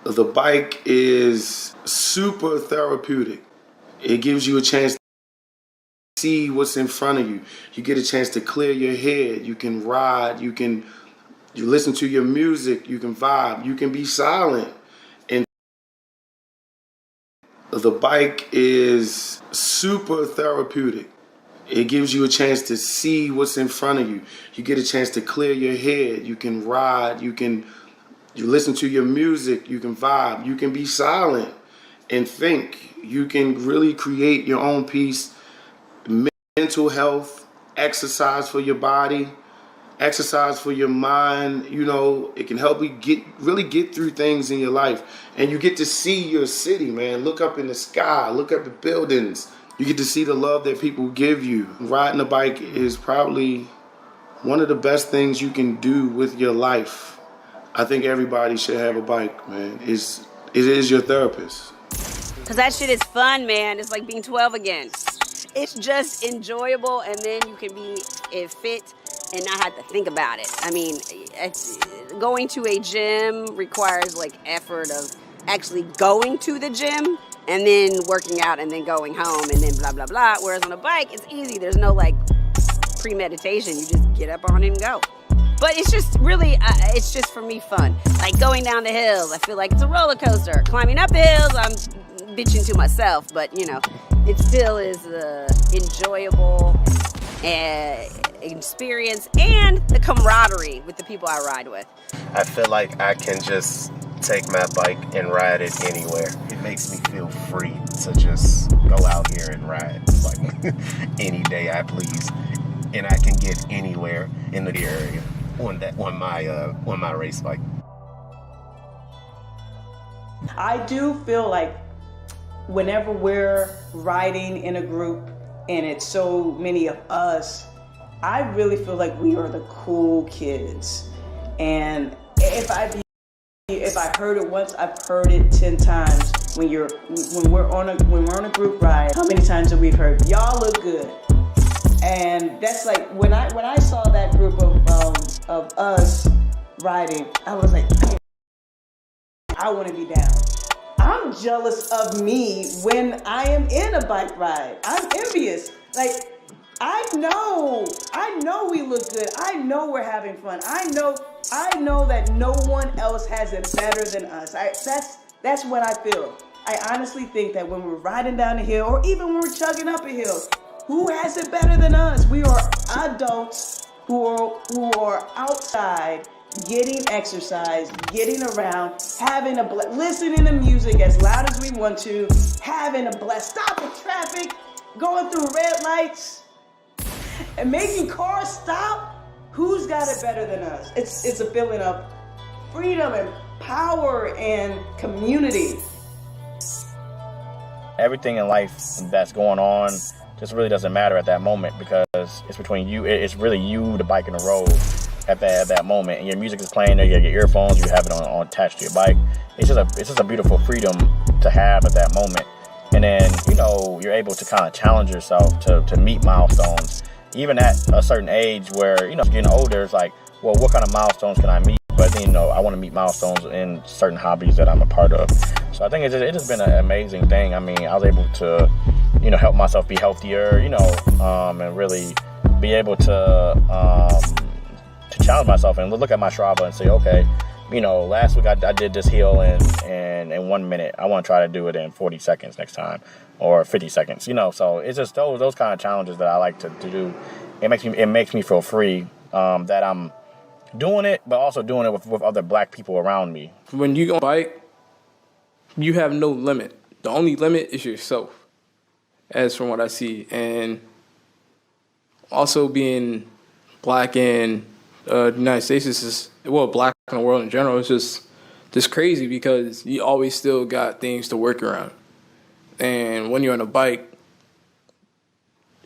The bike is super therapeutic. It gives you a chance to see what's in front of you. You get a chance to clear your head. You can ride. You listen to your music. You can vibe. You can be silent. And the bike is super therapeutic. It gives you a chance to see what's in front of you. You get a chance to clear your head. You can ride. You listen to your music. You can vibe. You can be silent and think. You can really create your own peace. Mental health, exercise for your body, exercise for your mind. It can help you really get through things in your life. And you get to see your city, man. Look up in the sky. Look at the buildings. You get to see the love that people give you. Riding a bike is probably one of the best things you can do with your life. I think everybody should have a bike, man. It is your therapist. Because that shit is fun, man. It's like being 12 again. It's just enjoyable, and then you can be fit and not have to think about it. I mean, going to a gym requires like effort of actually going to the gym and then working out and then going home and then blah, blah, blah. Whereas on a bike, it's easy. There's no like premeditation. You just get up on it and go. But it's just really, it's just for me fun. Like going down the hills, I feel like it's a roller coaster. Climbing up the hills, I'm bitching to myself, but it still is enjoyable experience, and the camaraderie with the people I ride with. I feel like I can just take my bike and ride it anywhere. It makes me feel free to just go out here and ride like any day I please, and I can get anywhere in the area on my race bike. I do feel like whenever we're riding in a group and it's so many of us, I really feel like we are the cool kids. And if I heard it once, I've heard it 10 times. When we're on a group ride, how many times have we heard, "Y'all look good"? And that's like when I saw that group of us riding, I was like, I want to be down. I'm jealous of me when I am in a bike ride. I'm envious. Like, I know we look good. I know we're having fun. I know that no one else has it better than us. That's what I feel. I honestly think that when we're riding down a hill, or even when we're chugging up a hill, who has it better than us? We are adults who are outside, getting exercise, getting around, having listening to music as loud as we want to, having a blast, stopping traffic, going through red lights, and making cars stop. Who's got it better than us? It's a feeling of freedom and power and community. Everything in life that's going on just really doesn't matter at that moment, because it's between you. It's really you, the bike, and the road at that moment. And your music is playing there. You have your earphones. You have it on attached to your bike. It's just a beautiful freedom to have at that moment. And then you're able to kind of challenge yourself to meet milestones, even at a certain age where getting older. It's like, well, what kind of milestones can I meet? But then I want to meet milestones in certain hobbies that I'm a part of. So I think it has been an amazing thing. I mean, I was able to help myself be healthier, and really be able to challenge myself and look at my Strava and say, okay, last week I did this hill in 1 minute. I want to try to do it in 40 seconds next time, or 50 seconds. So it's just those kind of challenges that I like to do. It makes me feel free, that I'm doing it, but also doing it with other black people around me. When you go on a bike, you have no limit. The only limit is yourself, as from what I see. And also being black in the United States is black in the world in general, it's just crazy, because you always still got things to work around. And when you're on a bike,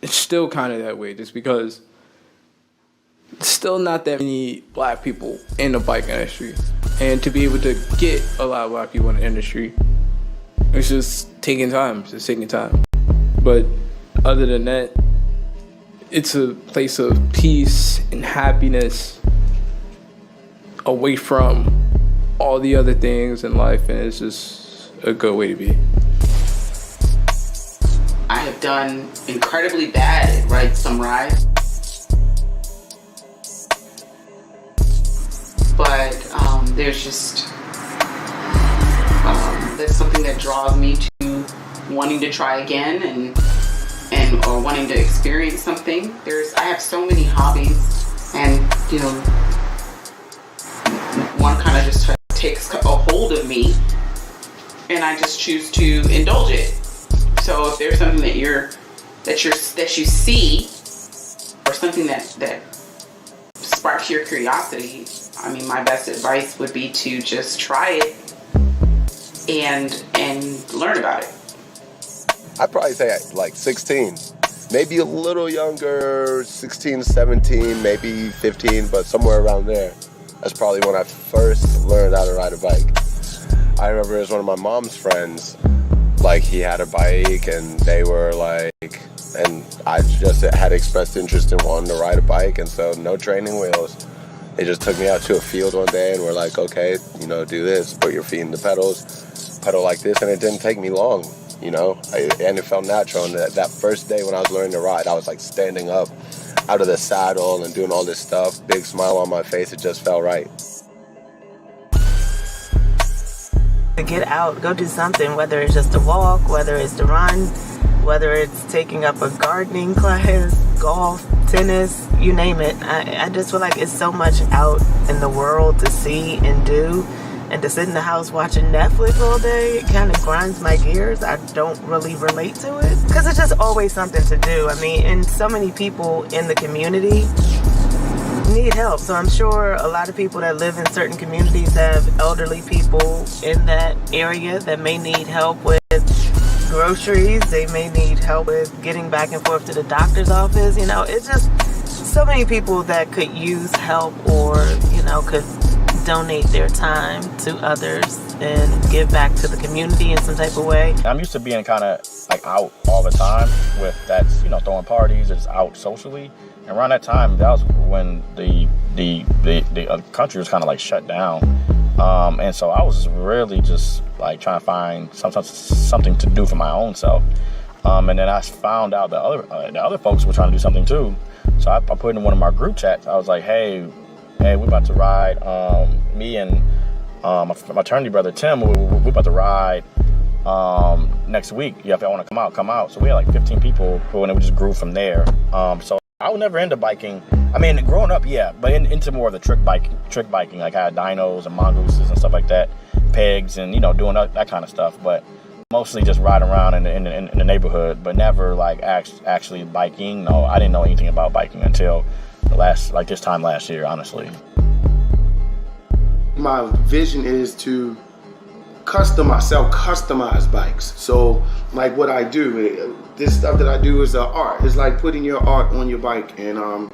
it's still kind of that way, just because there's still not that many black people in the bike industry. And to be able to get a lot of black people in the industry, it's just taking time. But other than that, it's a place of peace and happiness away from all the other things in life, and it's just a good way to be. I have done incredibly bad at some rides. But there's just, there's something that draws me to wanting to try again and or wanting to experience something. I have so many hobbies, and one kind of just takes a hold of me, and I just choose to indulge it. So if there's something that you see, or something that sparks your curiosity, I mean, my best advice would be to just try it and learn about it. I'd probably say like 16, maybe a little younger, 16, 17, maybe 15, but somewhere around there. That's probably when I first learned how to ride a bike. I remember it was one of my mom's friends. Like, he had a bike, and they were like, and I just had expressed interest in wanting to ride a bike, and so no training wheels. They just took me out to a field one day and were like, okay, do this, put your feet in the pedals, pedal like this, and it didn't take me long, and it felt natural. And that first day when I was learning to ride, I was like standing up out of the saddle and doing all this stuff, big smile on my face. It just felt right. To get out, go do something, whether it's just a walk, whether it's to run, whether it's taking up a gardening class, golf, tennis, you name it. I just feel like it's so much out in the world to see and do, and to sit in the house watching Netflix all day, it kind of grinds my gears. I don't really relate to it because it's just always something to do. I mean, and so many people in the community need help. So I'm sure a lot of people that live in certain communities have elderly people in that area that may need help with groceries. They may need help with getting back and forth to the doctor's office. It's just so many people that could use help, or, could donate their time to others and give back to the community in some type of way. I'm used to being kind of like out all the time with that's, throwing parties, or just out socially. And around that time, that was when the country was kind of like shut down. And so I was really just like trying to find something to do for my own self. And then I found out the other folks were trying to do something too. So I put in one of my group chats. I was like, hey, we're about to ride. Me and my fraternity brother Tim, we're about to ride next week. Yeah, if y'all want to come out. So we had like 15 people, and we just grew from there. So I was never into biking. I mean, growing up, yeah, but into more of the trick biking. Like I had dynos and mongooses and stuff like that, pegs, and doing that kind of stuff. But mostly just riding around in the neighborhood, but never like actually biking. No, I didn't know anything about biking until this time last year, honestly. My vision is to customize bikes. So like what I do, this stuff that I do is art. It's like putting your art on your bike. And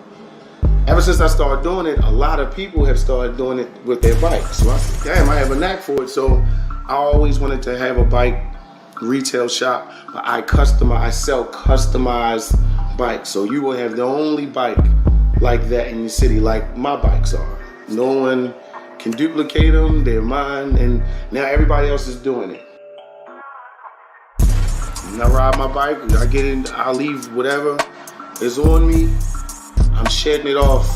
ever since I started doing it, a lot of people have started doing it with their bikes. So I said, damn, I have a knack for it. So I always wanted to have a bike retail shop. I sell customized bikes. So you will have the only bike like that in the city, like my bikes are. No one can duplicate them, they're mine, and now everybody else is doing it. When I ride my bike, I get in, I leave whatever is on me, I'm shedding it off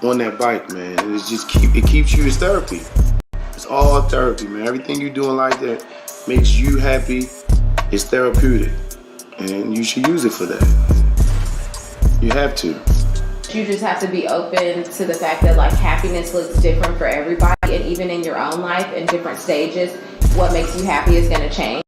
on that bike, man. It keeps you, it's therapy. It's all therapy, man. Everything you're doing like that makes you happy, it's therapeutic, and you should use it for that. You have to. You just have to be open to the fact that like happiness looks different for everybody, and even in your own life in different stages, what makes you happy is going to change.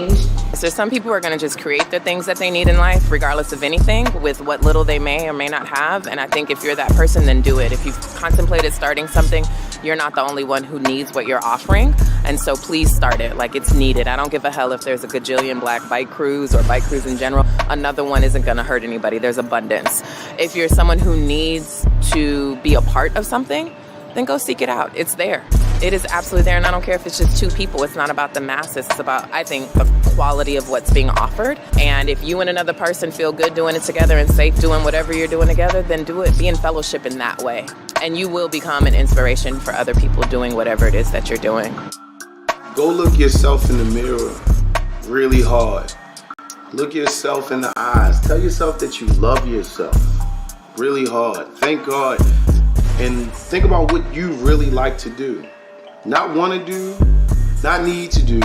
So some people are going to just create the things that they need in life, regardless of anything, with what little they may or may not have. And I think if you're that person, then do it. If you've contemplated starting something, you're not the only one who needs what you're offering. And so please start it. Like, it's needed. I don't give a hell if there's a gajillion black bike crews or bike crews in general. Another one isn't going to hurt anybody. There's abundance. If you're someone who needs to be a part of something, then go seek it out. It's there. It is absolutely there. And I don't care if it's just two people. It's not about the masses. It's about, I think, the quality of what's being offered. And if you and another person feel good doing it together and safe doing whatever you're doing together, then do it. Be in fellowship in that way. And you will become an inspiration for other people doing whatever it is that you're doing. Go look yourself in the mirror really hard. Look yourself in the eyes. Tell yourself that you love yourself really hard. Thank God. And think about what you really like to do. Not want to do, not need to do,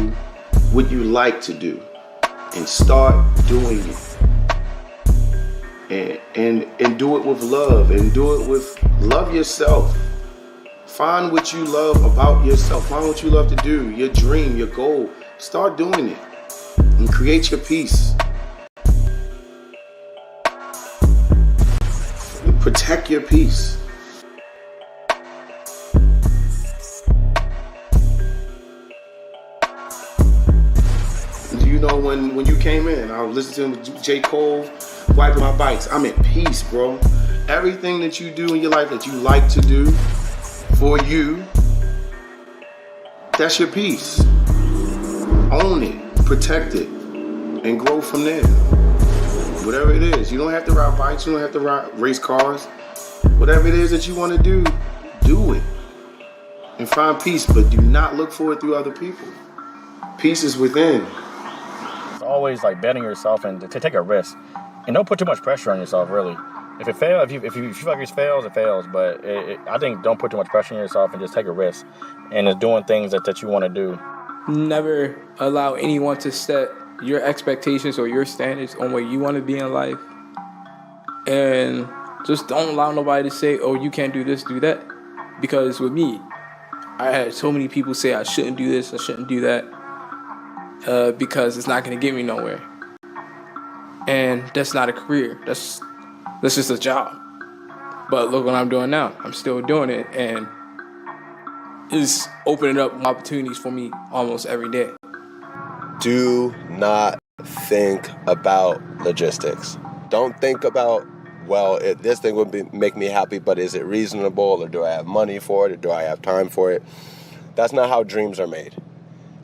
what you like to do. And start doing it. And do it with love. And do it with love yourself. Find what you love about yourself. Find what you love to do. Your dream, your goal. Start doing it. And create your peace. Protect your peace. You know, when you came in, I was listening to J. Cole, wiping my bikes. I'm at peace, bro. Everything that you do in your life that you like to do for you, that's your peace. Own it, protect it, and grow from there. Whatever it is. You don't have to ride bikes, you don't have to race cars. Whatever it is that you want to do it. And find peace, but do not look for it through other people. Peace is within. It's always like betting yourself and to take a risk. And don't put too much pressure on yourself, really. If it fails, if you feel like it fails. But I think don't put too much pressure on yourself and just take a risk. And it's doing things that you want to do. Never allow anyone to set your expectations or your standards on where you want to be in life. And just don't allow nobody to say, oh, you can't do this, do that. Because with me, I had so many people say I shouldn't do this, I shouldn't do that. Because it's not going to get me nowhere. And that's not a career. That's just a job. But look what I'm doing now. I'm still doing it. And it's opening up opportunities for me almost every day. Do not think about logistics. Don't think about, well, this thing would make me happy, but is it reasonable? Or do I have money for it? Or do I have time for it? That's not how dreams are made.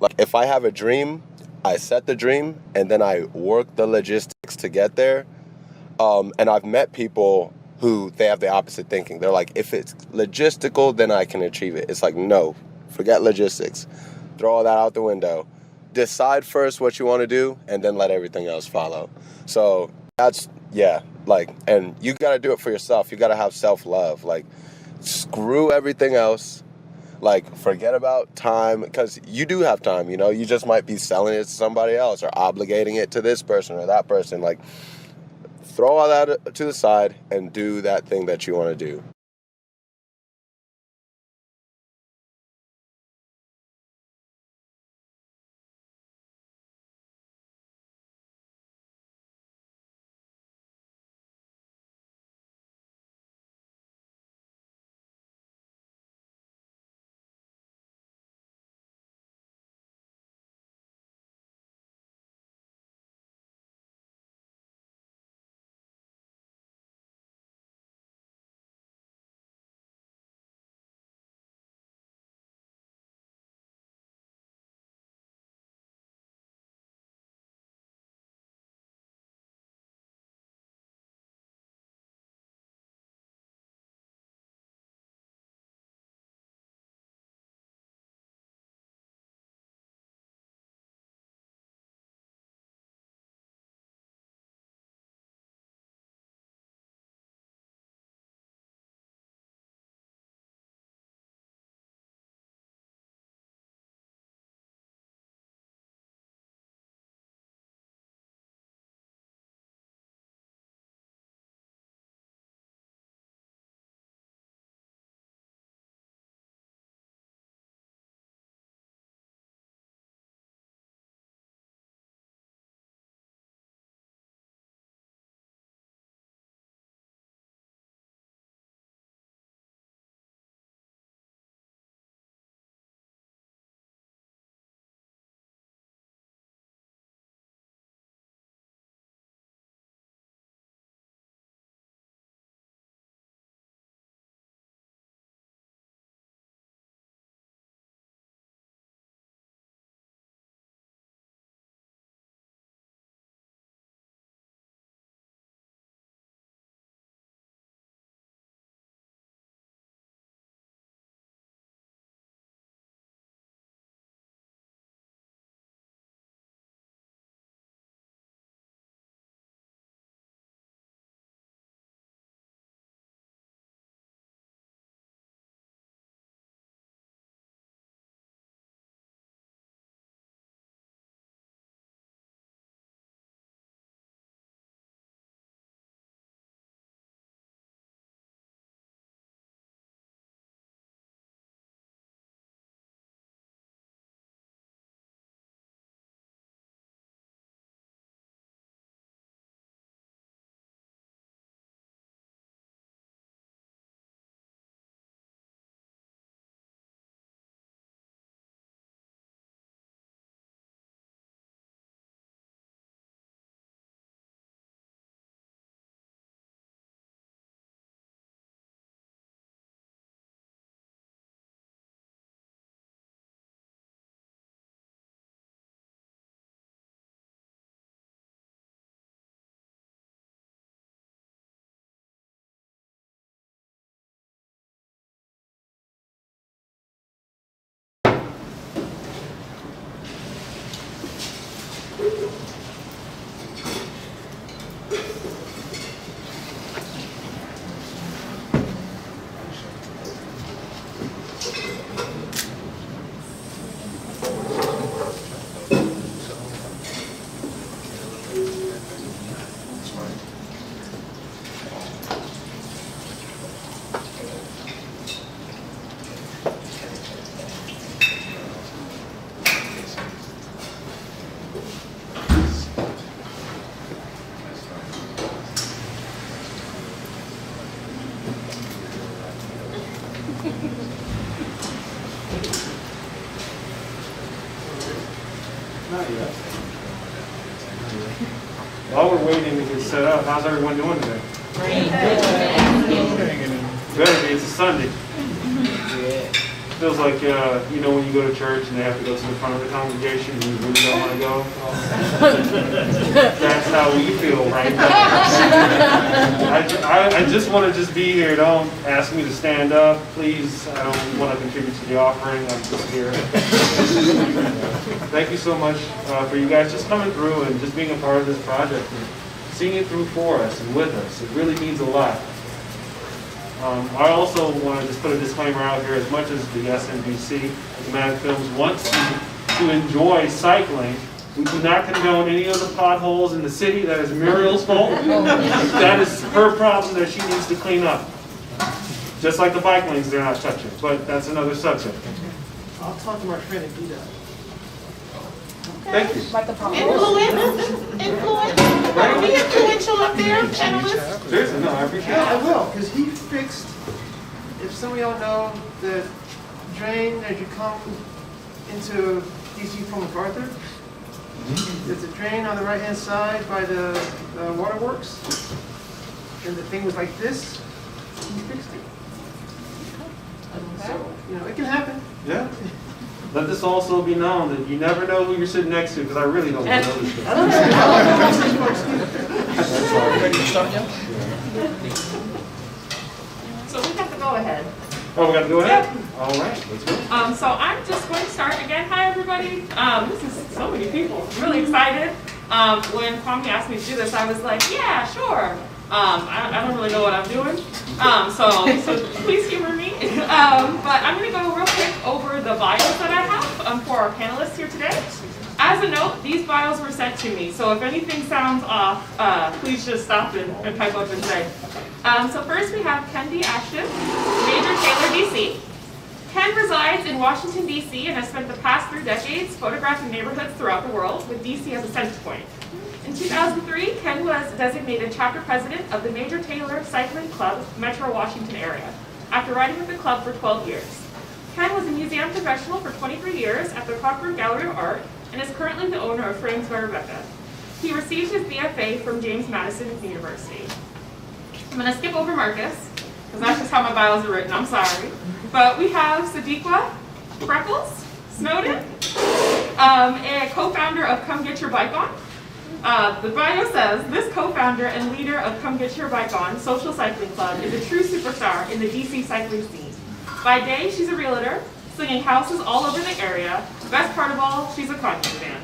Like, if I have a dream, I set the dream, and then I work the logistics to get there. And I've met people who, they have the opposite thinking. They're like, if it's logistical, then I can achieve it. It's like, no, forget logistics. Throw all that out the window. Decide first what you want to do, and then let everything else follow. So that's, yeah, like, and you got to do it for yourself. You got to have self-love. Like, screw everything else. Like, forget about time, because you do have time, you know? You just might be selling it to somebody else or obligating it to this person or that person. Like, throw all that to the side and do that thing that you want to do. While we're waiting to get set up, how's everyone doing today? Better be, it's a Sunday. Feels like, you know, when you go to church and they have to go to the front of the congregation and you really don't want to go. That's how we feel right now. I just want to just be here. Don't ask me to stand up, please. I don't want to contribute to the offering. I'm just here. Thank you so much for you guys just coming through and just being a part of this project and seeing it through for us and with us. It really means a lot. I also want to just put a disclaimer out here. As much as the SNBC, the Mad Films, wants to enjoy cycling, we do not condone any of the potholes in the city. That is Muriel's fault. That is her problem that she needs to clean up. Just like the bike lanes they're not touching. But that's another subject. I'll talk to my friend and do that. Thank you. Influence? Are we influential up there, panelists? Seriously, no, I appreciate it. Yeah, I will, because he fixed, if some of y'all know, the drain as you come into DC from MacArthur, there's a drain on the right-hand side by the waterworks, and the thing was like this, he fixed it. So, you know, it can happen. Yeah. Let this also be known that you never know who you're sitting next to, because I really don't know this stuff. Ready to start yet? So we have to go ahead. Oh, we got to go ahead? All right, let's go. So I'm just going to start again. Hi, everybody. This is so many people. I'm really excited. When Kwame asked me to do this, I was like, yeah, sure. I don't really know what I'm doing. So please humor me. But I'm going to go real quick over the bios that I have for our panelists here today. As a note, these bios were sent to me. So if anything sounds off, please just stop and pipe up and say. So first we have Ken D. Ashton, Major Taylor, DC. Ken resides in Washington, DC, and has spent the past 3 decades photographing neighborhoods throughout the world, with DC as a center point. In 2003, Ken was designated chapter president of the Major Taylor Cycling Club, Metro Washington area, after riding with the club for 12 years. Ken was a museum professional for 23 years at the Cochran Gallery of Art, and is currently the owner of Frames by Rebecca. He received his BFA from James Madison University. I'm going to skip over Marcus, because that's just how my bios are written, I'm sorry. But we have Sadequa Snowden, a co-founder of Come Get Your Bike On. The bio says, this co-founder and leader of Come Get Your Bike On Social Cycling Club is a true superstar in the DC cycling scene. By day, she's a realtor, slinging houses all over the area. The best part of all, she's a Kanye fan.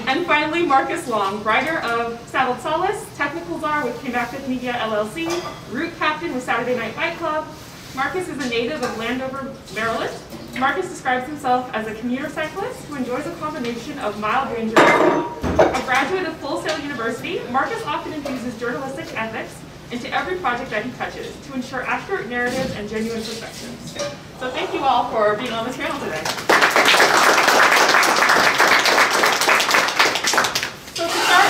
And finally, Marcus Long, writer of Saddled Solace, technical czar with Connected Media LLC, route captain with Saturday Night Bike Club. Marcus is a native of Landover, Maryland. Marcus describes himself as a commuter cyclist who enjoys a combination of mild range and speed. A graduate of Full Sail University, Marcus often infuses journalistic ethics into every project that he touches to ensure accurate narratives and genuine perspectives. So thank you all for being on this panel today. So to start,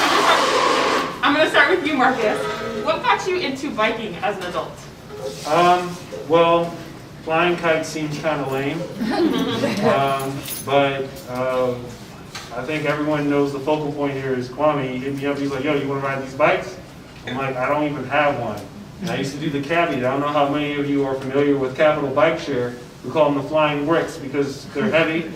I'm going to start with you, Marcus. What got you into biking as an adult? Well, flying kites seems kind of lame, but I think everyone knows the focal point here is Kwame. He hit me up, he's like, yo, you want to ride these bikes? I'm like, I don't even have one. And I used to do the cabbie. I don't know how many of you are familiar with Capital Bike Share. We call them the flying bricks because they're heavy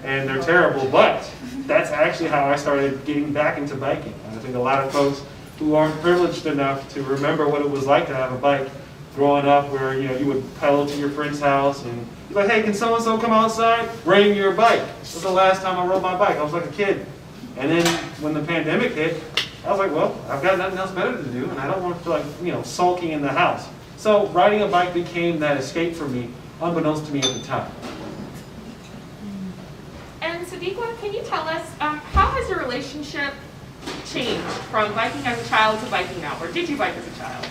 and they're terrible, but that's actually how I started getting back into biking. And I think a lot of folks who aren't privileged enough to remember what it was like to have a bike growing up, where you would pedal to your friend's house and you're like, hey, can so-and-so come outside? Bring your bike. This was the last time I rode my bike. I was like a kid. And then when the pandemic hit, I was like, well, I've got nothing else better to do, and I don't want to feel like, sulking in the house. So riding a bike became that escape for me, unbeknownst to me at the time. And Sadequa, can you tell us, how has your relationship changed from biking as a child to biking now? Or did you bike as a child?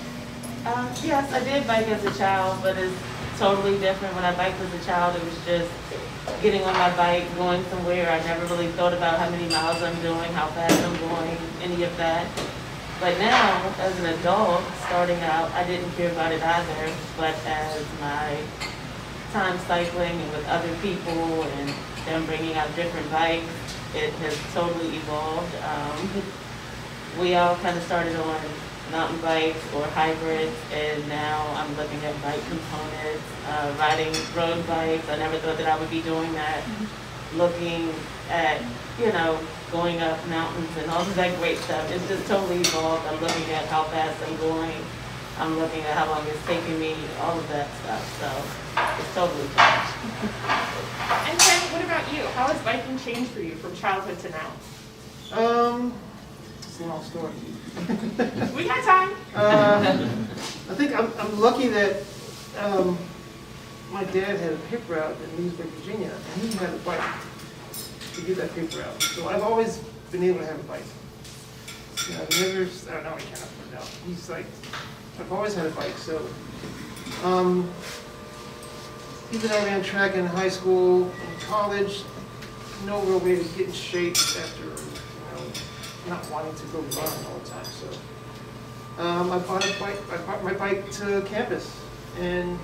Yes, I did bike as a child, but it's totally different. When I biked as a child, it was just getting on my bike, going somewhere. I never really thought about how many miles I'm doing, how fast I'm going, any of that. But now, as an adult, starting out, I didn't care about it either. But as my time cycling and with other people and them bringing out different bikes, it has totally evolved. We all kind of started on mountain bikes or hybrids, and now I'm looking at bike components, riding road bikes. I never thought that I would be doing that. Looking at, going up mountains and all of that great stuff. It's just totally evolved. I'm looking at how fast I'm going. I'm looking at how long it's taking me, all of that stuff. So it's totally changed. And Ken, what about you? How has biking changed for you from childhood to now? It's a long story. We got time. I think I'm lucky that my dad had a pip route in Leesburg, Virginia, and he had a bike to get that pip route. So I've always been able to have a bike. I've never, I don't know, he can't afford it now. He's like, I've always had a bike. So even though I ran track in high school and college, no real way to get in shape after, not wanting to go run all the time. So I bought a bike. I brought my bike to campus, and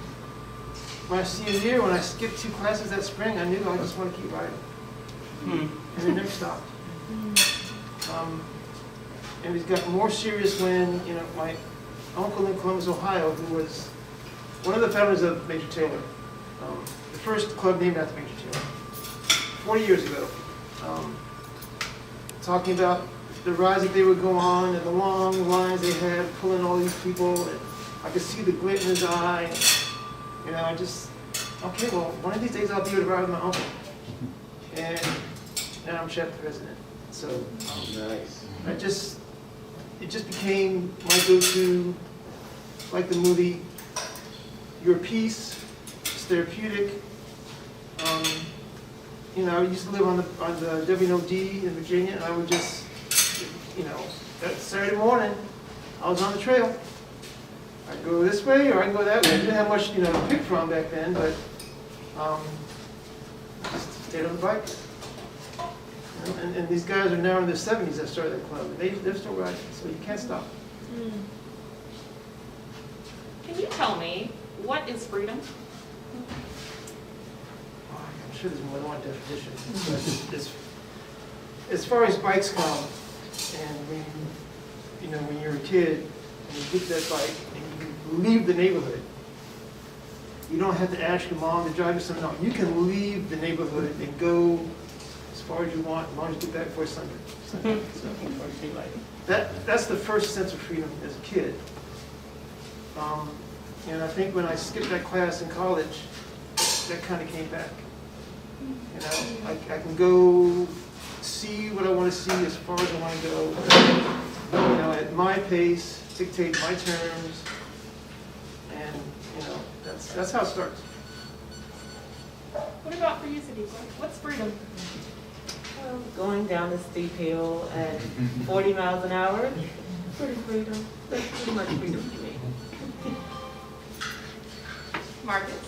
my senior year, when I skipped 2 classes that spring, I knew I just want to keep riding, and it never stopped. And it got more serious when my uncle in Columbus, Ohio, who was one of the founders of Major Taylor, the first club named after Major Taylor, 40 years ago, talking about the rides that they would go on and the long lines they had pulling all these people, and I could see the glint in his eye. And, I just, okay, well, one of these days I'll be able to ride with my uncle. And now I'm chef president. So Nice. it just became my go-to, like the movie, Your Peace. It's therapeutic. I used to live on the WNOD in Virginia, and I would just, that Saturday morning, I was on the trail. I'd go this way or I'd go that way. I didn't have much, to pick from back then, but just stayed on the bike. And these guys are now in their 70s that started that club. And they're still riding, so you can't stop. Can you tell me, what is freedom? I'm sure there's more than one definition. But as far as bikes come, and when you're a kid and you get that bike and you leave the neighborhood, you don't have to ask your mom to drive you somewhere. No, you can leave the neighborhood and go as far as you want, as long as you get back before Sunday. That's the first sense of freedom as a kid. And I think when I skipped that class in college, that kind of came back. I can go see what I want to see as far as I want to go. At my pace, dictate my terms, and that's how it starts. What about for you, Sadequa? What's freedom? Well, going down a steep hill at 40 miles an hour, pretty freedom. That's pretty much freedom to me. Marcus?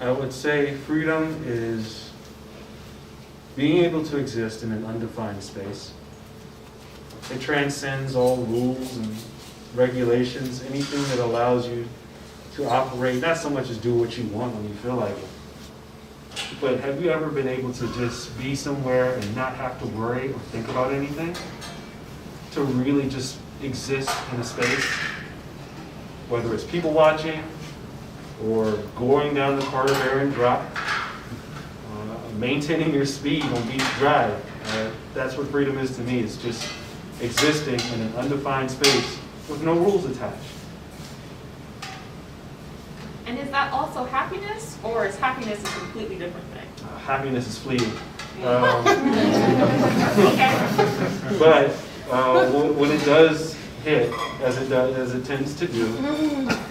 I would say freedom is being able to exist in an undefined space. It transcends all rules and regulations, anything that allows you to operate, not so much as do what you want when you feel like it. But have you ever been able to just be somewhere and not have to worry or think about anything? To really just exist in a space? Whether it's people watching, or going down the Carter Barron drop, maintaining your speed on Beach Drive. That's what freedom is to me. It's just existing in an undefined space with no rules attached. And is that also happiness, or is happiness a completely different thing? Happiness is fleeting. Okay. But when it does hit, as it tends to do,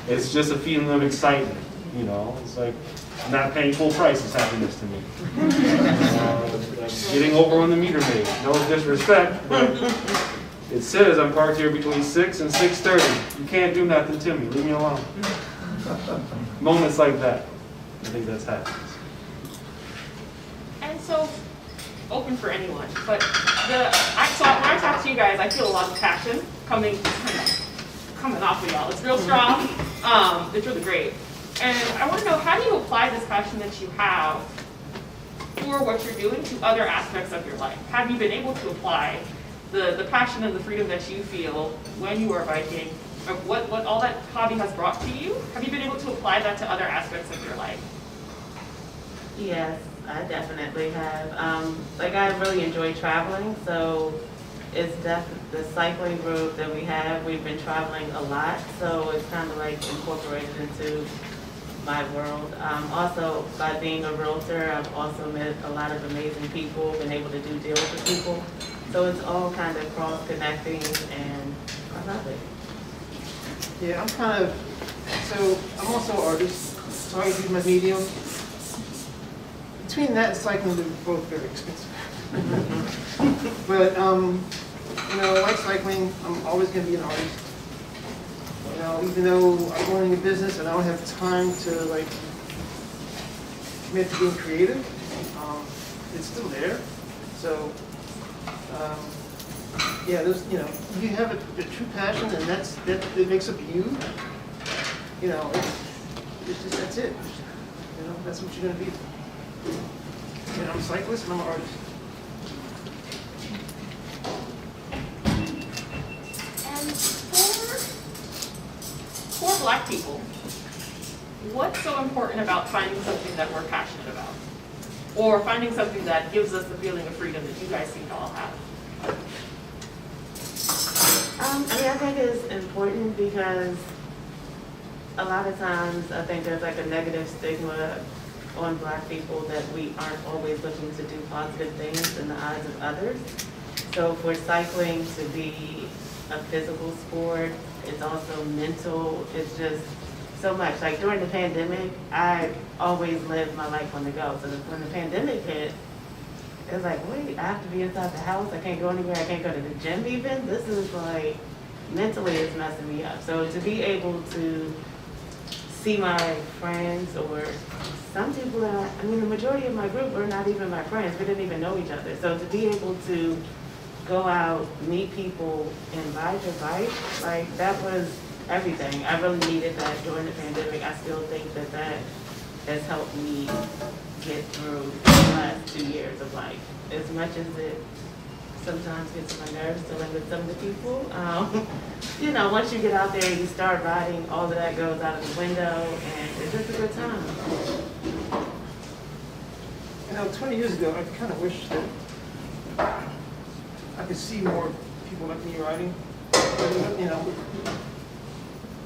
it's just a feeling of excitement. It's like not paying full price is happiness to me. Getting over on the meter maid, no disrespect, but it says I'm parked here between 6 and 6:30. You can't do nothing to me. Leave me alone. Moments like that, I think that's happiness. And so, open for anyone, but when I talk to you guys, I feel a lot of passion coming coming off of y'all. It's real strong. It's really great. And I want to know, how do you apply this passion that you have for what you're doing to other aspects of your life? Have you been able to apply the passion and the freedom that you feel when you are biking, or what all that hobby has brought to you? Have you been able to apply that to other aspects of your life? Yes, I definitely have. Like, I really enjoy traveling, so it's the cycling group that we have. We've been traveling a lot, so it's kind of like incorporated into my world. Also, by being a realtor, I've also met a lot of amazing people, been able to do deals with people. So it's all kind of cross-connecting, and I love it. Yeah, I'm also an artist, so I use my medium. Between that and cycling, they're both very expensive. But, I like cycling. I'm always going to be an artist. Even though I'm running a business and I don't have time to, commit to being creative, it's still there. So, you have a true passion, and that makes up you. That's it. That's what you're going to be. I'm a cyclist and I'm an artist. And for Black people, what's so important about finding something that we're passionate about? Or finding something that gives us the feeling of freedom that you guys seem to all have? I think it's important because a lot of times I think there's a negative stigma on Black people that we aren't always looking to do positive things in the eyes of others. So for cycling to be a physical sport, it's also mental, it's just so much. Like during the pandemic, I always lived my life on the go. So when the pandemic hit, it was like, wait, I have to be inside the house, I can't go anywhere, I can't go to the gym even. This is mentally it's messing me up. So to be able to see my friends, or some people the majority of my group were not even my friends, we didn't even know each other. So to be able to go out, meet people, and ride your bike, that was everything. I really needed that during the pandemic. I still think that has helped me get through the last 2 years of life. As much as it sometimes gets on my nerves dealing with some of the people, once you get out there, you start riding, all of that goes out of the window, and it's just a good time. 20 years ago, I kind of wish that I could see more people like me riding.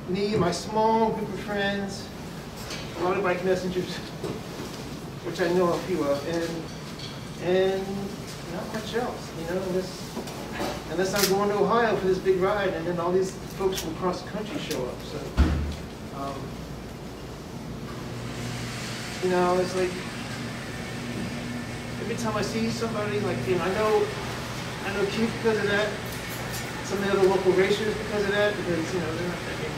Me, my small group of friends, a lot of bike messengers, which I know a few of, and not much else, unless I'm going to Ohio for this big ride, and then all these folks from across the country show up. So, it's like every time I see somebody, I know Keith because of that. Some of the other local racers because of that, because they're not that many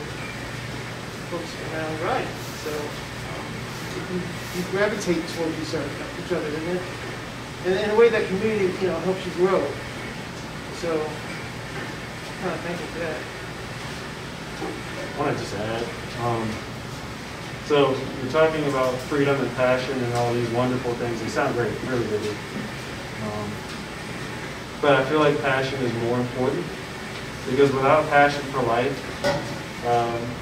folks around riding. So you gravitate towards each other, and in a way that community helps you grow. So I'm kind of thankful for that. I want to just add, so you're talking about freedom and passion and all these wonderful things. They sound great, really, really. But I feel like passion is more important, because without passion for life,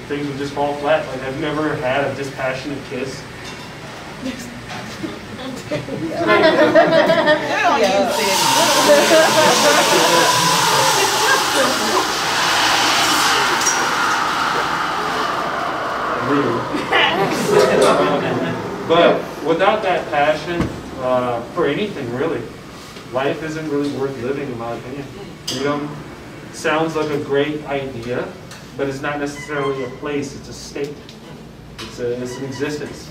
things would just fall flat. Have you ever had a dispassionate kiss? But without that passion for anything, really, life isn't really worth living, in my opinion. Freedom sounds like a great idea, but it's not necessarily a place, it's a state. It's an existence.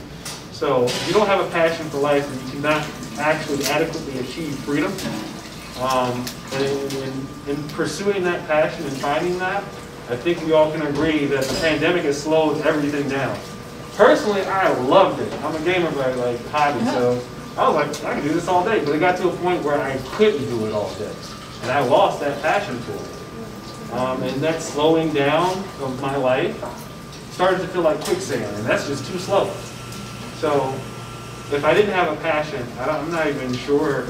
So if you don't have a passion for life, and you cannot actually adequately achieve freedom, and in pursuing that passion and finding that, I think we all can agree that the pandemic has slowed everything down. Personally, I loved it. I'm a gamer by hobby, so I was like, I can do this all day. But it got to a point where I couldn't do it all day, and I lost that passion for it. And that slowing down of my life started to feel like quicksand, and that's just too slow. So if I didn't have a passion, I'm not even sure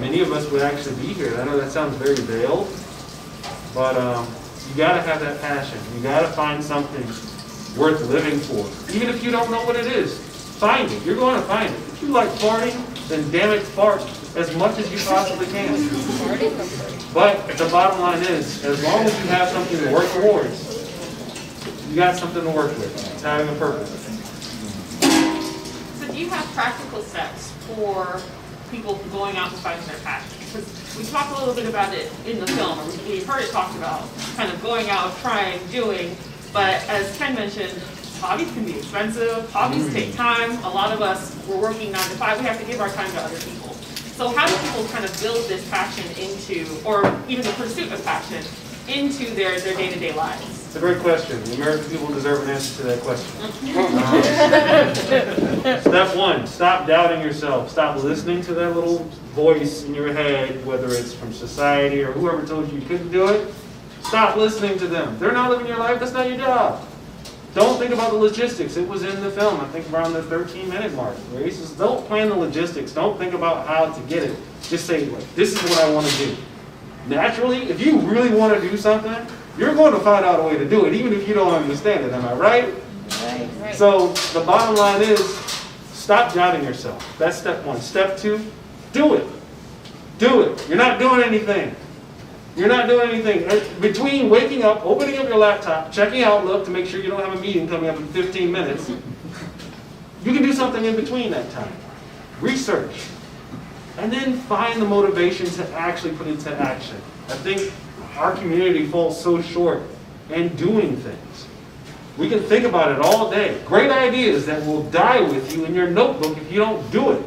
many of us would actually be here. I know that sounds very veiled, but you gotta have that passion. You gotta find something worth living for. Even if you don't know what it is, find it. You're going to find it. If you like farting, then damn it, fart as much as you possibly can. But the bottom line is, as long as you have something to work towards, you got something to work with. It's having a purpose. So do you have practical steps for people going out and finding their passion? Because we talked a little bit about it in the film, or we heard it talked about, kind of going out, trying, doing, but as Ken mentioned, hobbies can be expensive, hobbies take time. A lot of us, we're working 9 to 5, we have to give our time to other people. So how do people kind of build this passion into, or even the pursuit of passion, into their day-to-day lives? It's a great question. The American people deserve an answer to that question. Step 1, stop doubting yourself. Stop listening to that little voice in your head, whether it's from society or whoever told you couldn't do it. Stop listening to them. They're not living your life. That's not your job. Don't think about the logistics. It was in the film, I think around the 13-minute mark, where he says, don't plan the logistics. Don't think about how to get it. Just say, like, this is what I want to do. Naturally, if you really want to do something, you're going to find out a way to do it, even if you don't understand it. Am I right? Right. So the bottom line is, stop doubting yourself. That's step 1. Step 2, do it. Do it. You're not doing anything. You're not doing anything. Between waking up, opening up your laptop, checking Outlook to make sure you don't have a meeting coming up in 15 minutes, you can do something in between that time. Research. And then find the motivation to actually put it into action. I think our community falls so short in doing things. We can think about it all day. Great ideas that will die with you in your notebook if you don't do it.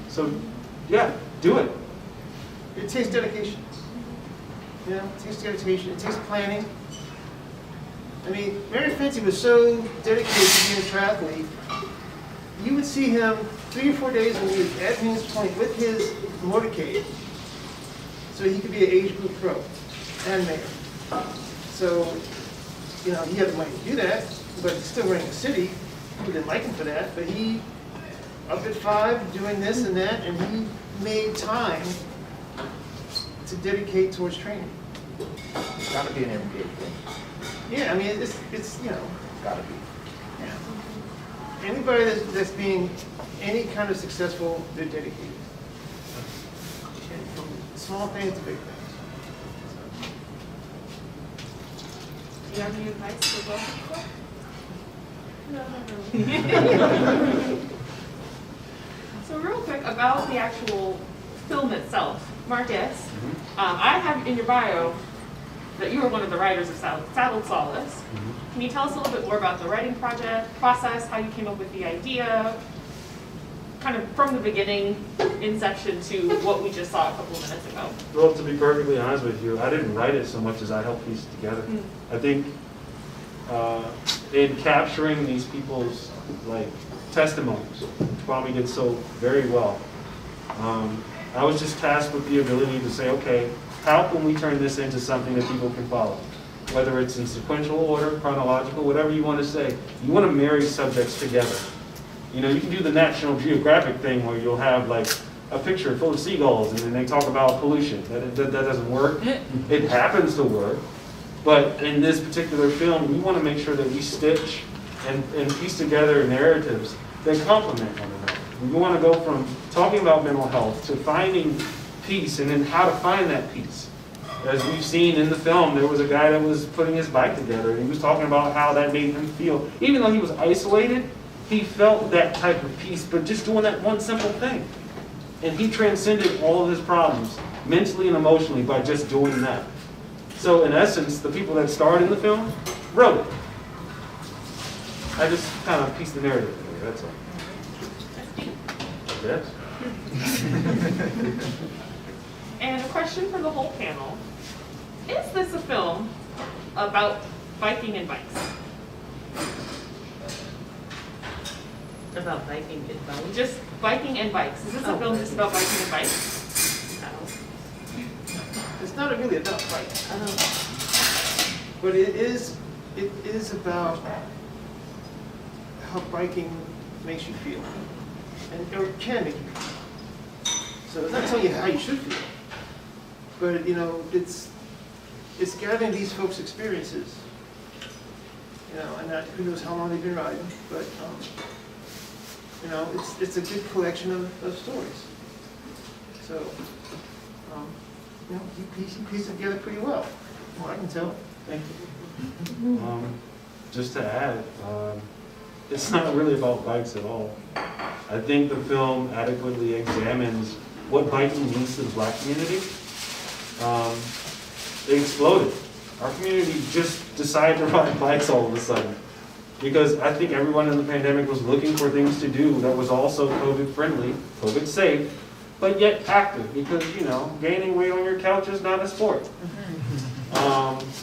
So, yeah, do it. It takes dedication. You know, it takes dedication, it takes planning. I mean, Mary Fancy was so dedicated to being a triathlete, you would see him 3 or 4 days a week at Means Point with his motorcade so he could be an age group pro and mayor. So, you know, he had the money to do that, but he's still running a city. People didn't like him for that, but he up at 5 doing this and that, and he made time to dedicate towards training. It's got to be an everyday thing. Yeah, I mean, it's you know. It's got to be. Yeah. Anybody that's being any kind of successful, they're dedicated. And from small things to big things. Do you have any advice for both of you? So real quick about the actual film itself. Marcus, I have in your bio that you were one of the writers of Saddled Solace. Can you tell us a little bit more about the writing process, how you came up with the idea, kind of from the beginning, inception, to what we just saw a couple of minutes ago? Well, to be perfectly honest with you, I didn't write it so much as I helped piece it together. I think in capturing these people's testimonies, which Kwame did so very well, I was just tasked with the ability to say, okay, how can we turn this into something that people can follow? Whether it's in sequential order, chronological, whatever you want to say. You want to marry subjects together. You know, you can do the National Geographic thing where you'll have a picture full of seagulls and then they talk about pollution. That doesn't work. It happens to work. But in this particular film, we want to make sure that we stitch and piece together narratives that complement one another. We want to go from talking about mental health to finding peace and then how to find that peace. As we've seen in the film, there was a guy that was putting his bike together and he was talking about how that made him feel. Even though he was isolated, he felt that type of peace, but just doing that one simple thing. And he transcended all of his problems, mentally and emotionally, by just doing that. So in essence, the people that starred in the film wrote it. I just kind of pieced the narrative together, that's all. Yes. And a question for the whole panel. Is this a film about biking and bikes? About biking and bikes? Just biking and bikes. Is this a film just about biking and bikes? It's not really about bikes. But it is about how biking makes you feel, or it can make you feel. So it's not telling you how you should feel, but it's gathering these folks' experiences. And who knows how long they've been riding, but it's a good collection of stories. So you piece it together pretty well. Well, I can tell. Thank you. Just to add, it's not really about bikes at all. I think the film adequately examines what biking means to the Black community. It exploded. Our community just decided to ride bikes all of a sudden. Because I think everyone in the pandemic was looking for things to do that was also COVID friendly, COVID safe, but yet active. Because, gaining weight on your couch is not a sport.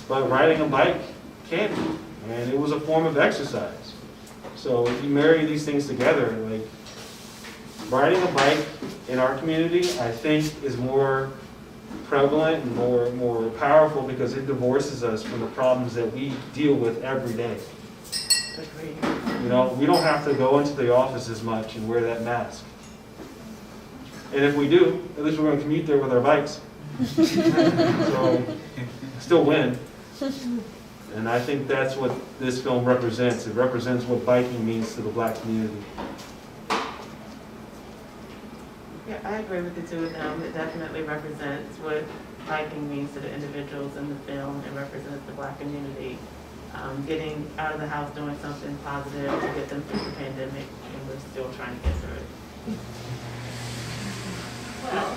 But riding a bike can be. And it was a form of exercise. So if you marry these things together, like riding a bike in our community, I think is more prevalent and more powerful because it divorces us from the problems that we deal with every day. We don't have to go into the office as much and wear that mask. And if we do, at least we're going to commute there with our bikes. So, still win. And I think that's what this film represents. It represents what biking means to the Black community. Yeah, I agree with the two of them. It definitely represents what biking means to the individuals in the film. It represents the Black community. Getting out of the house, doing something positive to get them through the pandemic, and we're still trying to get through it. Well,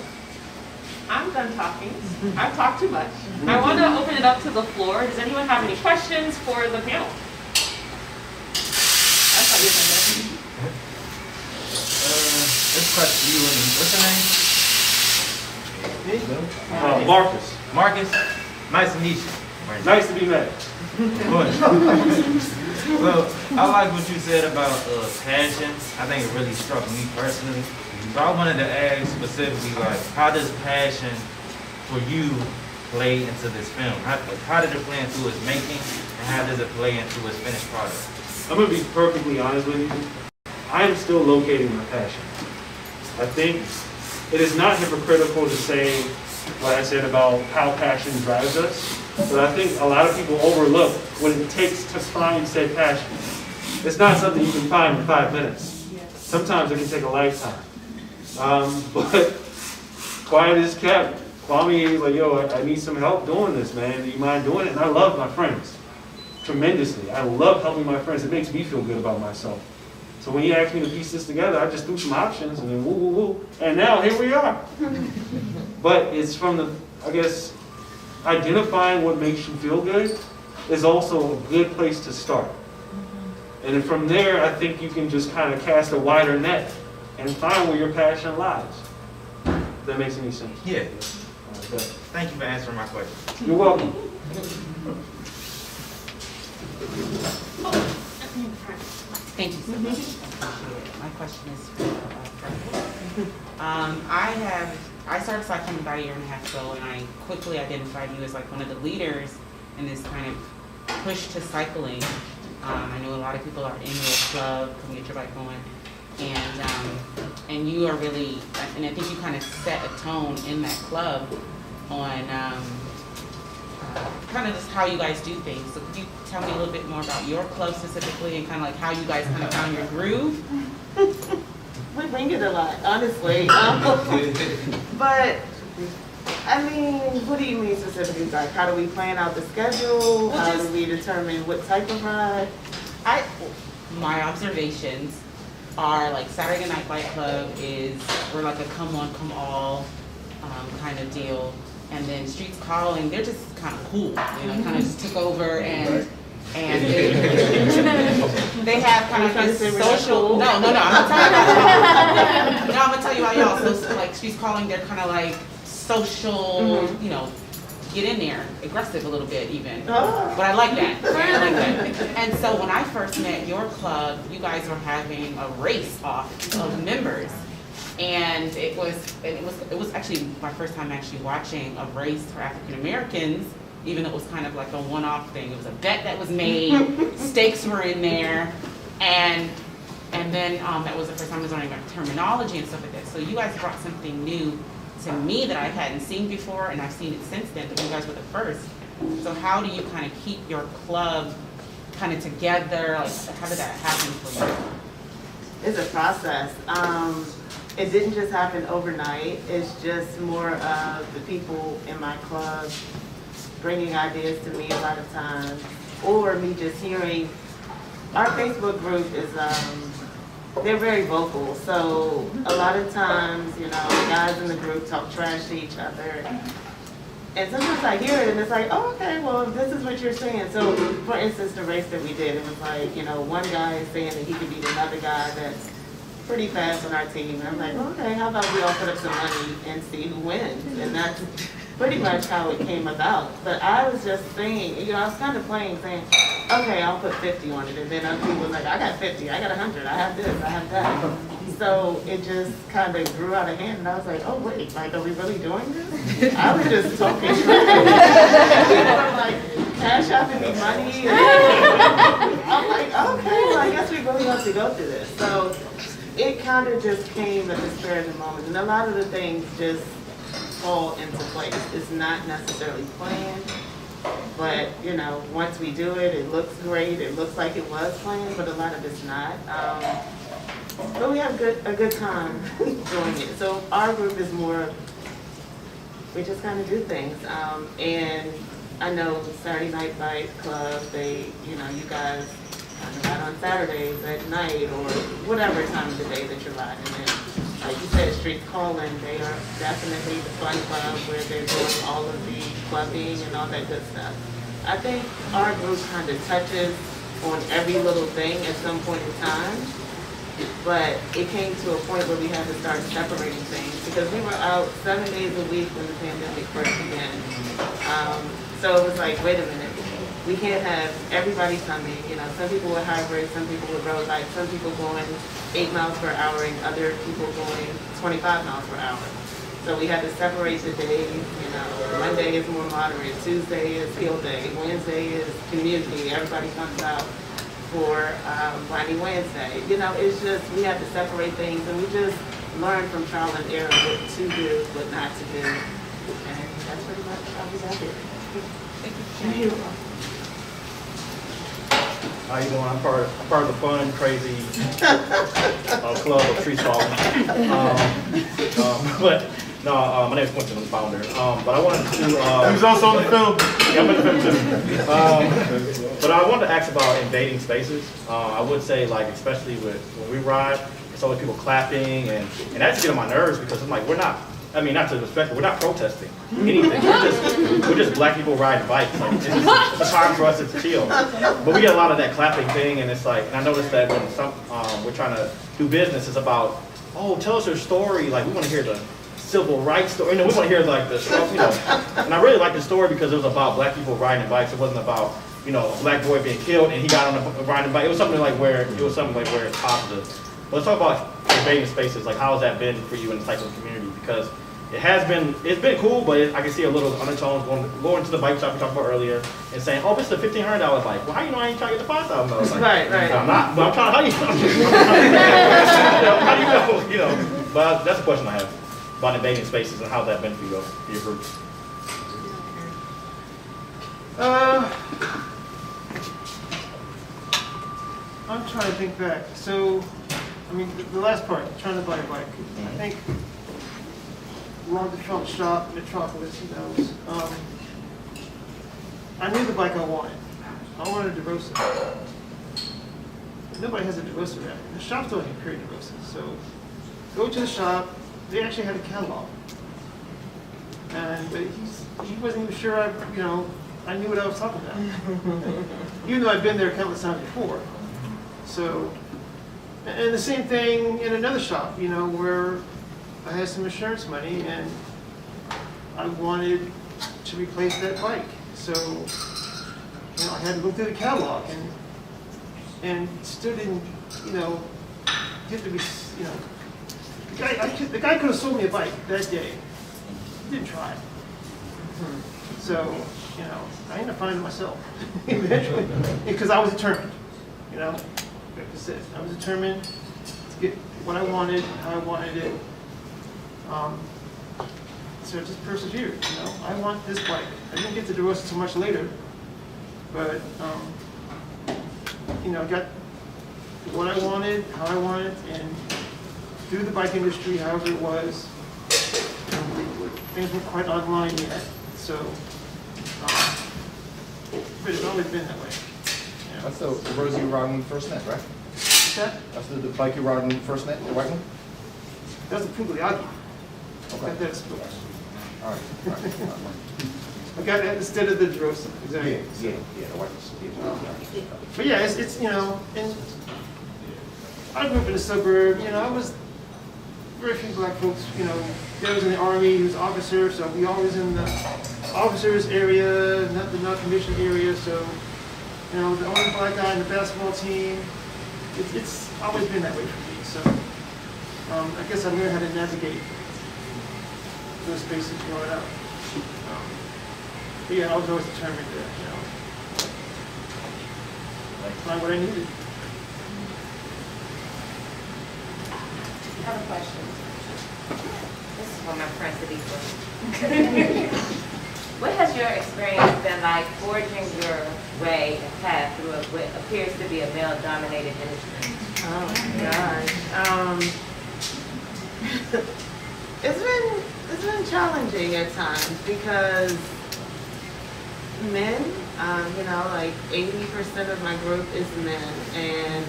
I'm done talking. I've talked too much. I want to open it up to the floor. Does anyone have any questions for the panel? That's how you This question you and what's your name? Marcus. Marcus? Nice to meet you. Nice to be met. Well, I like what you said about passion. I think it really struck me personally. So I wanted to ask specifically, how does passion for you play into this film? How did it play into its making, and how does it play into its finished product? I'm going to be perfectly honest with you. I am still locating my passion. I think it is not hypocritical to say what I said about how passion drives us, but I think a lot of people overlook what it takes to find said passion. It's not something you can find in 5 minutes. Sometimes it can take a lifetime. But quiet as kept. Kwame was like, yo, I need some help doing this, man. Do you mind doing it? And I love my friends tremendously. I love helping my friends. It makes me feel good about myself. So when he asked me to piece this together, I just threw some options and then woo, woo, woo. And now here we are. But it's from the, I guess, identifying what makes you feel good is also a good place to start. And then from there, I think you can just kind of cast a wider net and find where your passion lies. If that makes any sense. Yeah. Okay. Thank you for answering my question. You're welcome. Thank you so much. My question is for I started cycling about 1.5 years ago, and I quickly identified you as like one of the leaders in this kind of push to cycling. I know a lot of people are in your club, come get your bike going, and you are really, and I think you kind of set a tone in that club on kind of just how you guys do things. So could you tell me a little bit more about your club specifically and kind of like how you guys kind of found your groove? We bring it a lot, honestly. But, I mean, what do you mean specifically? Like, how do we plan out the schedule? How do we determine what type of ride? My observations are like Saturday Night Bike Club we're like a come on, come all kind of deal. And then Streets Calling, they're just kind of cool, kind of just took over and they have kind of this social. No, I'm gonna tell you about y'all. No, I'm gonna tell you about y'all. So like Streets Calling, they're kind of like social, get in there, aggressive a little bit even. But I like that. I like that. And so when I first met your club, you guys were having a race off of members. And it was actually my first time actually watching a race for African Americans even though it was kind of like a one-off thing. It was a bet that was made, stakes were in there, and then that was the first time I was learning about terminology and stuff like that. So you guys brought something new to me that I hadn't seen before, and I've seen it since then, but you guys were the first. So how do you kind of keep your club kind of together? Like, how did that happen for you? It's a process. It didn't just happen overnight. It's just more of the people in my club bringing ideas to me a lot of times, or me just hearing. Our Facebook group is, they're very vocal. So a lot of times, you know, the guys in the group talk trash to each other. And sometimes I hear it and it's like, oh, okay, well, this is what you're saying. So for instance, the race that we did, it was like, you know, one guy is saying that he could beat another guy that's pretty fast on our team. And I'm like, okay, how about we all put up some money and see who wins? And that's pretty much how it came about. But I was just saying, you know, I was kind of playing, saying, okay, I'll put 50 on it. And then other people were like, I got 50, I got 100, I have this, I have that. So it just kind of grew out of hand. And I was like, oh, wait, like, are we really doing this? I was just talking trash. People were like, cash out me money. And I'm like, okay, well, I guess we really have to go through this. So it kind of just came at the spur of the moment. And a lot of the things just fall into place. It's not necessarily planned, but you know, once we do it, it looks great. It looks like it was planned, but a lot of it's not. But we have a good time doing it. So our group is more, we just kind of do things. And I know Saturday Night Bike Club, they, you know, you guys kind of ride on Saturdays at night or whatever time of the day that you're riding. And like you said, Street Calling, they are definitely the fun club where they're doing all of the clubbing and all that good stuff. I think our group kind of touches on every little thing at some point in time, but it came to a point where we had to start separating things because we were out 7 days a week when the pandemic first began. So it was like, wait a minute, we can't have everybody coming. You know, some people with hybrid, some people with road bikes, some people going 8 miles per hour and other people going 25 miles per hour. So we had to separate the days. You know, Monday is more moderate, Tuesday is hill day, Wednesday is community. Everybody comes out for Windy Wednesday. You know, it's just, we had to separate things and we just learned from trial and error what to do, what not to do. And that's pretty much how we got here. Thank you. How you doing? I'm part of the fun, crazy club of tree swallowing. But no, my name is Quentin, I'm the founder. But I wanted to. He was also on the film. Yeah, I'm in the film too. But I wanted to ask about in dating spaces. I would say, like, especially when we ride, it's always people clapping, and that's getting on my nerves because I'm like, we're not. I mean, not to disrespect, but we're not protesting anything. We're just black people riding bikes. Like, it's a time for us to chill. But we get a lot of that clapping thing, and it's like, and I noticed that when we're trying to do business, it's about, oh, tell us your story. Like, we want to hear the civil rights story. You know, we want to hear like the stuff, you know. And I really like the story because it was about black people riding bikes. It wasn't about, you know, a black boy being killed and he got on a riding bike. It was something like where it's positive. But let's talk about dating spaces. Like, how has that been for you in the cycling community? Because it's been cool, but I can see a little undertones going to the bike shop we talked about earlier and saying, oh, this is a $1,500 bike. Well, how you know I ain't trying to get the $5,000 bike? Right. No, I'm not, but I'm trying to, how do you know? You know, but that's a question I have about the dating spaces and how's that been for you, for your groups. I'm trying to think back. So, I mean, the last part, trying to buy a bike. I think around the Trump shop, Metropolis, he knows. I knew the bike I wanted. I wanted a DeRosa. Nobody has a DeRosa around. The shops don't even carry DeRosas. So go to the shop. They actually had a catalog. But he wasn't even sure I knew what I was talking about. Even though I'd been there countless times before. So, and the same thing in another shop, where I had some insurance money and I wanted to replace that bike. So, I had to go through the catalog and still didn't, get to be, the guy could have sold me a bike that day. He didn't try. So, I ended up finding myself eventually because I was determined, Like I said, I was determined to get what I wanted, how I wanted it. So I just persevered, I want this bike. I didn't get to DeRosa so much later, but, I got what I wanted, how I wanted, and through the bike industry, however it was, things weren't quite online yet, so, but it's always been that way. That's the Rosie you were riding when you first met, right? What's that? That's the bike you were riding when you first met, the white one? That's the Pugliagi. Okay. Got that at school. All right. I got that instead of the DeRosa, exactly. Yeah, the white one. But yeah, it's and I grew up in the suburb, I was very few black folks, Dad was in the Army, he was an officer, so we always in the officers area, not the non-commissioned area, so, the only black guy in the basketball team, it's always been that way for me, so I guess I learned how to navigate those spaces growing up. But yeah, I was always determined to, find what I needed. I have a question. This is for my friend Sadequa. What has your experience been like forging your way and path through what appears to be a male-dominated industry? Oh my gosh. It's been challenging at times because men, like 80% of my group is men, and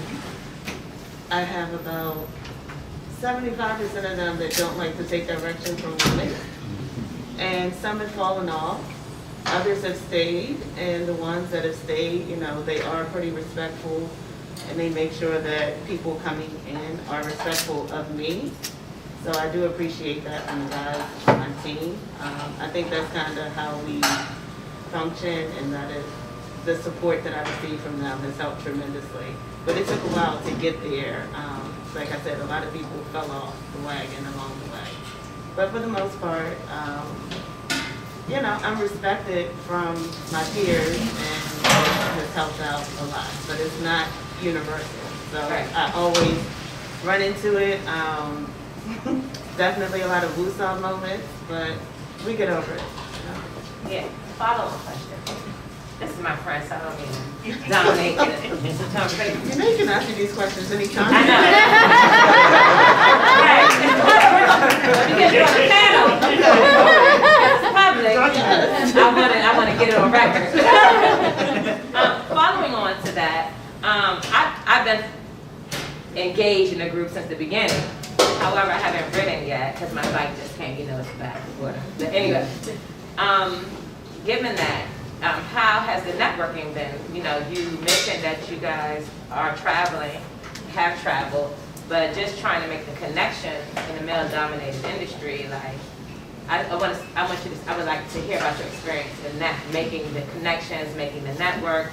I have about 75% of them that don't like to take direction from women. And some have fallen off, others have stayed, and the ones that have stayed, they are pretty respectful, and they make sure that people coming in are respectful of me. So I do appreciate that from the guys on my team. I think that's kind of how we function, and that is the support that I received from them has helped tremendously. But it took a while to get there. Like I said, a lot of people fell off the wagon along the way. But for the most part, I'm respected from my peers, and it has helped out a lot. But it's not universal. So I always run into it. Definitely a lot of woosah moments, but we get over it. Yeah, follow-up question. This is my friend, so I don't mean to dominate the conversation. You know you can ask me these questions anytime. I know. Right. Because you're on the panel. It's public. I want to get it on record. Following on to that, I've been engaged in a group since the beginning. However, I haven't ridden yet because my bike just came, it's back and forth. But anyway, given that, how has the networking been? You mentioned that you guys are traveling, have traveled, but just trying to make the connection in a male-dominated industry. Like, I would like to hear about your experience in that, making the connections, making the network,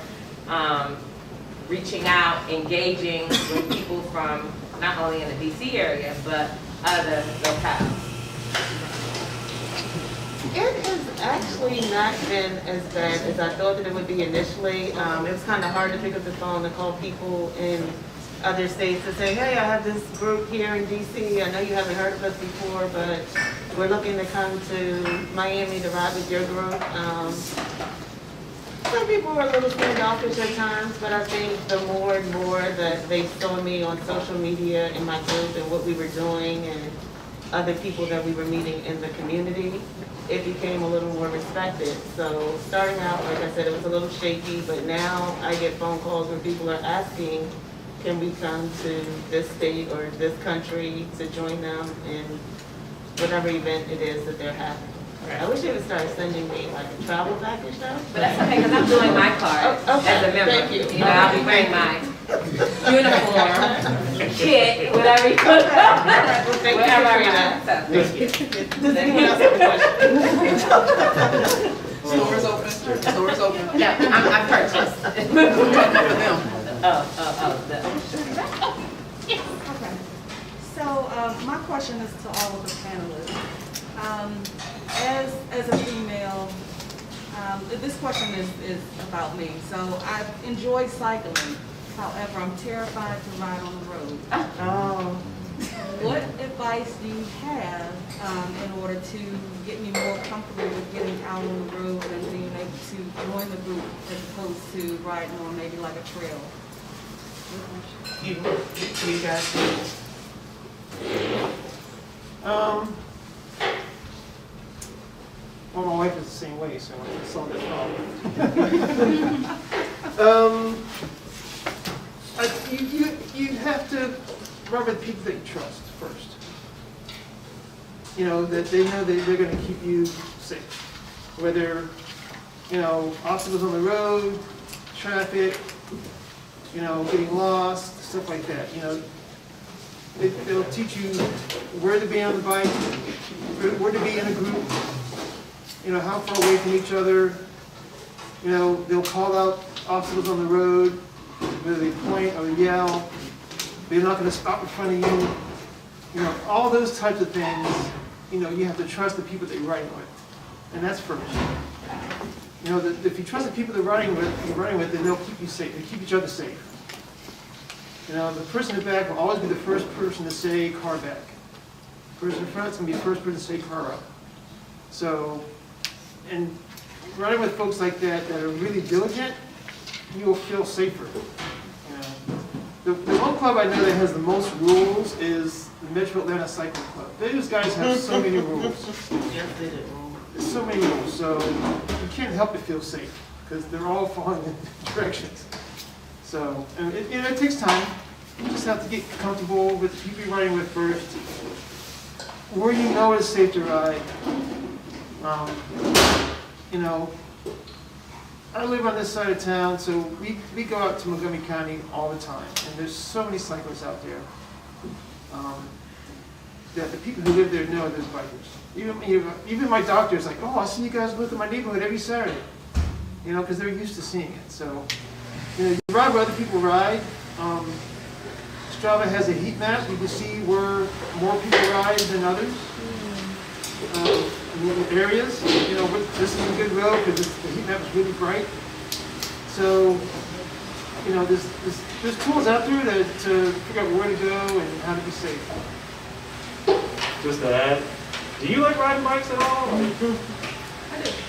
reaching out, engaging with people from not only in the DC area, but other locales. It has actually not been as bad as I thought that it would be initially. It was kind of hard to pick up the phone and call people in other states to say, hey, I have this group here in DC. I know you haven't heard of us before, but we're looking to come to Miami to ride with your group. Some people were a little standoffish at times, but I think the more and more that they saw me on social media in my group and what we were doing and other people that we were meeting in the community, it became a little more respected. So starting out, like I said, it was a little shaky, but now I get phone calls where people are asking, can we come to this state or this country to join them in whatever event it is that they're having. I wish they would start sending me like a travel package now. But that's okay, because I'm doing my part as a member. Thank you. I'll be wearing my uniform, kit, whatever you put. Whatever I got. Thank you. Does anyone else have a question? Stores open. Stores open. No, I purchased. For them. Okay. So my question is to all of the panelists. As a female This question is about me. So I enjoy cycling. However, I'm terrified to ride on the road. Oh. What advice do you have in order to get me more comfortable with getting out on the road and being able to join the group as opposed to riding on maybe like a trail? You guys. Well, my wife is the same way, so I can solve that problem. You have to ride with people that you trust first. You know, that they know that they're going to keep you safe. Whether, you know, obstacles on the road, traffic, you know, getting lost, stuff like that. You know, they'll teach you where to be on the bike, where to be in a group, you know, how far away from each other. You know, they'll call out obstacles on the road, whether they point or yell. They're not going to stop in front of you. You know, all those types of things, you know, you have to trust the people that you're riding with. And that's first. You know, if you trust the people you're riding with, then they'll keep you safe. They keep each other safe. You know, the person in the back will always be the first person to say car back. The person in front is going to be the first person to say car up. So, and riding with folks like that that are really diligent, you will feel safer. You know, the one club I know that has the most rules is the Metro Atlanta Cycling Club. Those guys have so many rules. There's so many rules, so you can't help but feel safe because they're all following in directions. So, and it takes time. You just have to get comfortable with the people you're riding with first. Where you know it's safe to ride. You know, I live on this side of town, so we go out to Montgomery County all the time, and there's so many cyclists out there that the people who live there know there's bikers. Even my doctor's like, oh, I see you guys look at my neighborhood every Saturday, you know, because they're used to seeing it. So, you know, you ride where other people ride. Strava has a heat map. You can see where more people ride than others. In the areas, you know, this is a good road because the heat map is really bright. So, you know, there's tools out there to figure out where to go and how to be safe. Just to add, do you like riding bikes at all? I do.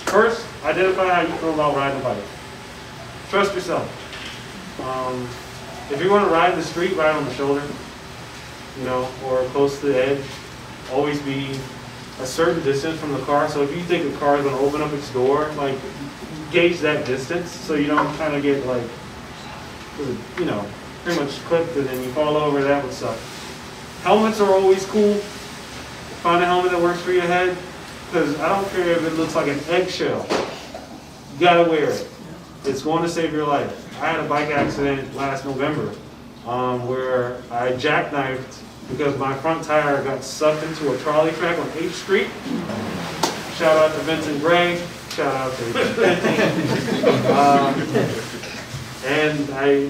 First, identify how you feel about riding a bike. Trust yourself. If you want to ride the street, ride on the shoulder, you know, or close to the edge. Always be a certain distance from the car. So if you think the car is going to open up its door, like, gauge that distance so you don't kind of get, like, you know, pretty much clipped and then you fall over. That would suck. Helmets are always cool. Find a helmet that works for your head, because I don't care if it looks like an eggshell. You gotta wear it. It's going to save your life. I had a bike accident last November where I jackknifed because my front tire got sucked into a trolley track on 8th Street. Shout out to Vincent Gray. Shout out to and I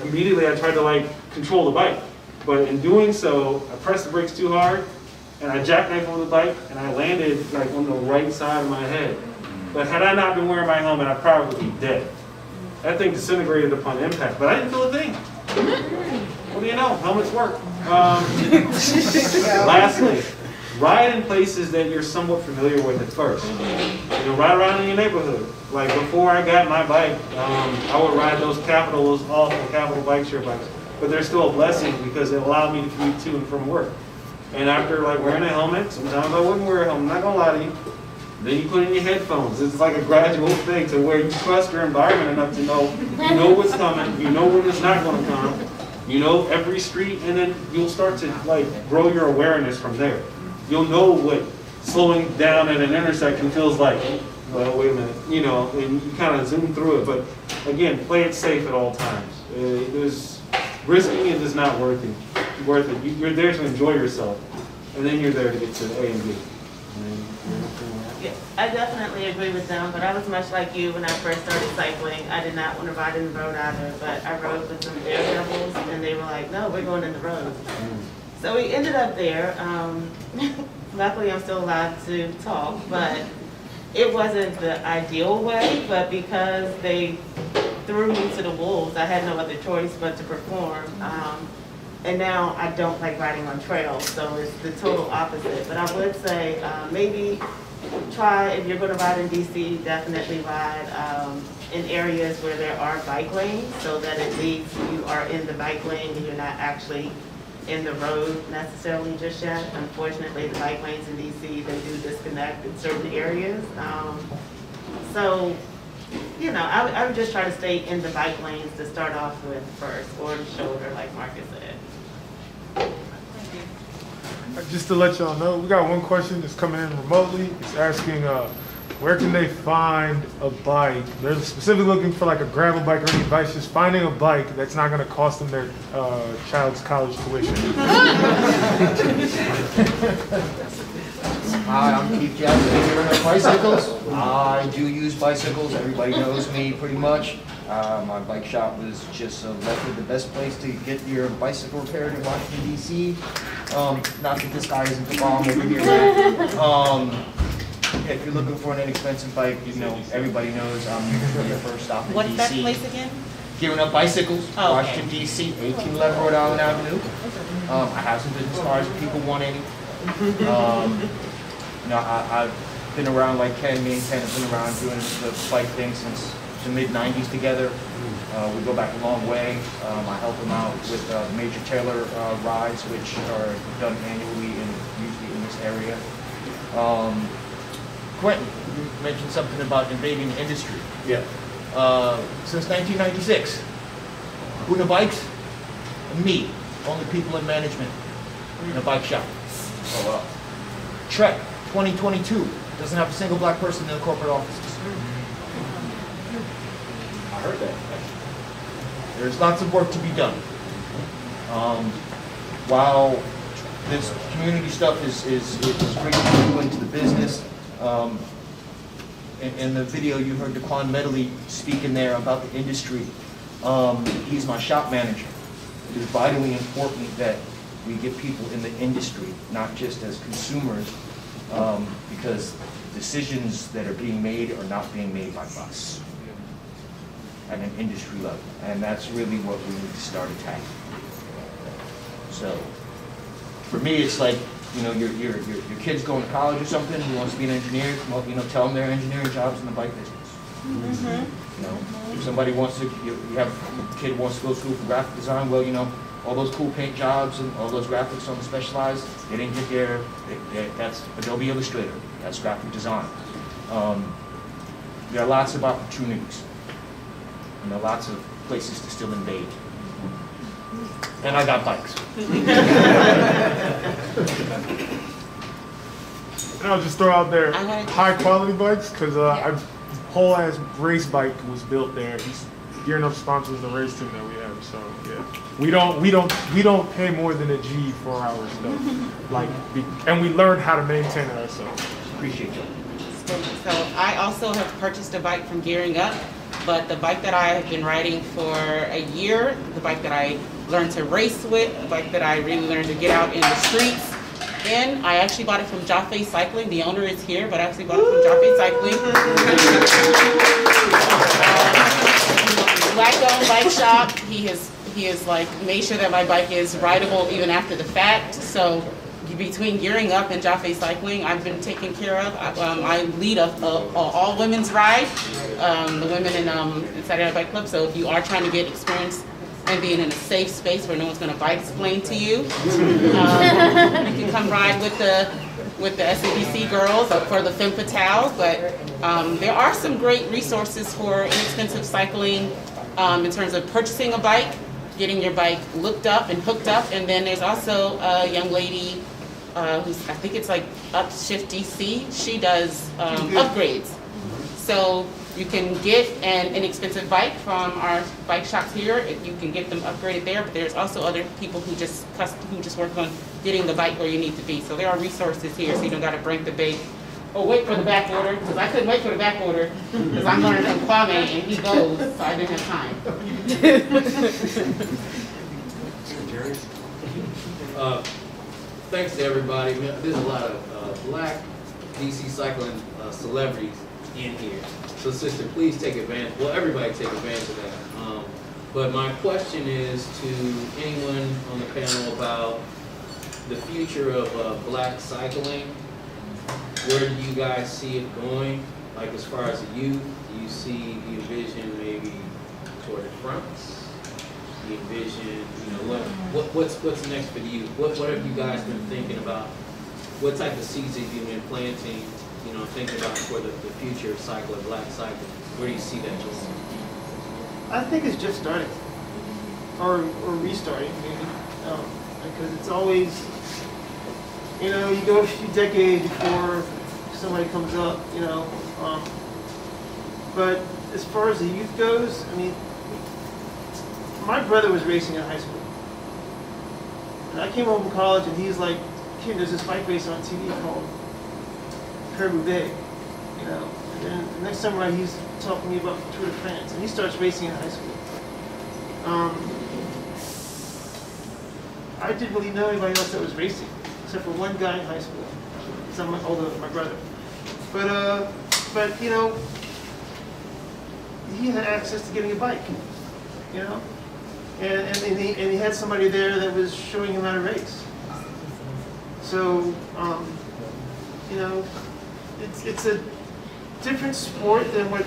tried to like control the bike, but in doing so, I pressed the brakes too hard. And I jackknifed on the bike, and I landed like on the right side of my head. But had I not been wearing my helmet, I'd probably be dead. That thing disintegrated upon impact, but I didn't feel a thing. What do you know? Helmets work. Lastly, ride in places that you're somewhat familiar with at first. You know, ride around in your neighborhood. Like before I got my bike, I would ride those awful Capital bike share bikes. But they're still a blessing because it allowed me to commute to and from work. And after like wearing a helmet, sometimes I wouldn't wear a helmet, I'm not gonna lie to you. Then you put in your headphones. It's like a gradual thing to where you trust your environment enough to know you know what's coming, you know when it's not gonna come, you know every street, and then you'll start to like grow your awareness from there. You'll know what slowing down at an intersection feels like. Well, wait a minute, you know, and you kind of zoom through it. But again, play it safe at all times. Risking it is not worth it. You're there to enjoy yourself, and then you're there to get to A and B. Yeah, I definitely agree with them, but I was much like you when I first started cycling. I did not want to ride in the road either, but I rode with some daredevils, and they were like, no, we're going in the road. So we ended up there. Luckily, I'm still allowed to talk, but it wasn't the ideal way, but because they threw me to the wolves, I had no other choice but to perform. And now I don't like riding on trails, so it's the total opposite. But I would say maybe try, if you're going to ride in DC, definitely ride in areas where there are bike lanes, so that at least you are in the bike lane and you're not actually in the road necessarily just yet. Unfortunately, the bike lanes in DC, they do disconnect in certain areas. So, you know, I would just try to stay in the bike lanes to start off with first, or the shoulder, like Marcus said. Just to let y'all know, we got one question that's coming in remotely. It's asking, where can they find a bike? They're specifically looking for like a gravel bike or any advice, just finding a bike that's not gonna cost them their child's college tuition. Hi, I'm Keith Jackson here on bicycles. I do use bicycles. Everybody knows me pretty much. My bike shop was just elected the best place to get your bicycle repaired in Washington, D.C. Not that this guy isn't the bomb over here. If you're looking for an inexpensive bike, you know, everybody knows I'm usually your first stop in What's D.C. that place again? Gearing Up Bicycles, Oh, Washington, D.C., 1811 Rhode Island Avenue. I have some business cards if people want any. You know, I've been around like Ken, me and Ken have been around doing the bike thing since the mid-90s together. We go back a long way. I help him out with Major Taylor rides, which are done annually and usually in this area. Quentin, you mentioned something about invading the industry. Yeah. Since 1996, Una Bikes, me, only people in management in a bike shop. Oh, wow. Trek 2022 doesn't have a single black person in the corporate offices. I heard that. There's lots of work to be done. While this community stuff is great to do into the business, in the video you heard Daquan Medley speak in there about the industry. He's my shop manager. It is vitally important that we get people in the industry, not just as consumers, because decisions that are being made are not being made by us at an industry level, and that's really what we need to start attacking. So, for me, it's like, you know, your kid's going to college or something, who wants to be an engineer, well, you know, tell them there are engineering jobs in the bike business. You know, if somebody wants to, you have a kid who wants to go to school for graphic design, well, you know, all those cool paint jobs and all those graphics on the specialized, they didn't get there, that's Adobe Illustrator, that's graphic design. There are lots of opportunities, and there are lots of places to still invade. And I got bikes. And I'll just throw out there high quality bikes, because a whole ass race bike was built there. He's Gearing Up sponsors the race team that we have, so yeah. We don't pay more than a G for our stuff. And we learned how to maintain it ourselves. Appreciate you. So I also have purchased a bike from Gearing Up, but the bike that I have been riding for a year, the bike that I learned to race with, the bike that I really learned to get out in the streets. And I actually bought it from Jaffe Cycling. The owner is here, but I actually bought it from Jaffe Cycling. Black-owned bike shop. He has like made sure that my bike is rideable even after the fact. So between Gearing Up and Jaffe Cycling, I've been taken care of. I lead a all women's ride, the women in Saturday Night Bike Club. So if you are trying to get experience and being in a safe space where no one's going to bike explain to you, you can come ride with the SABC girls or for the Femme Fatale. But there are some great resources for inexpensive cycling in terms of purchasing a bike, getting your bike looked up and hooked up, and then there's also a young lady who's, I think it's like Upshift DC. She does upgrades. So you can get an inexpensive bike from our bike shops here. You can get them upgraded there, but there's also other people who just work on getting the bike where you need to be. So there are resources here, so you don't got to break the bank or wait for the back order, because I couldn't wait for the back order because I'm learning from Kwame and he goes, so I didn't have time. Thanks to everybody. There's a lot of black DC cycling celebrities in here. So sister, please take advantage, well, everybody take advantage of that. But my question is to anyone on the panel about the future of black cycling. Where do you guys see it going? Like as far as the youth, do you envision maybe toward the fronts? Do you envision, what's next for you? What have you guys been thinking about? What type of seeds have you been planting, thinking about for the future of cycling, black cycling? Where do you see that going? I think it's just starting, or restarting maybe, because it's always, you go a few decades before somebody comes up, but as far as the youth goes, I mean, my brother was racing in high school, and I came home from college, and he's like, "Kid, there's this bike race on TV called Paris-Roubaix, and then the next summer he's talking to me about Tour de France, and he starts racing in high school. I didn't really know anybody else that was racing, except for one guy in high school. He's older than my brother. But he had access to getting a bike, and he had somebody there that was showing him how to race. So, it's a different sport than what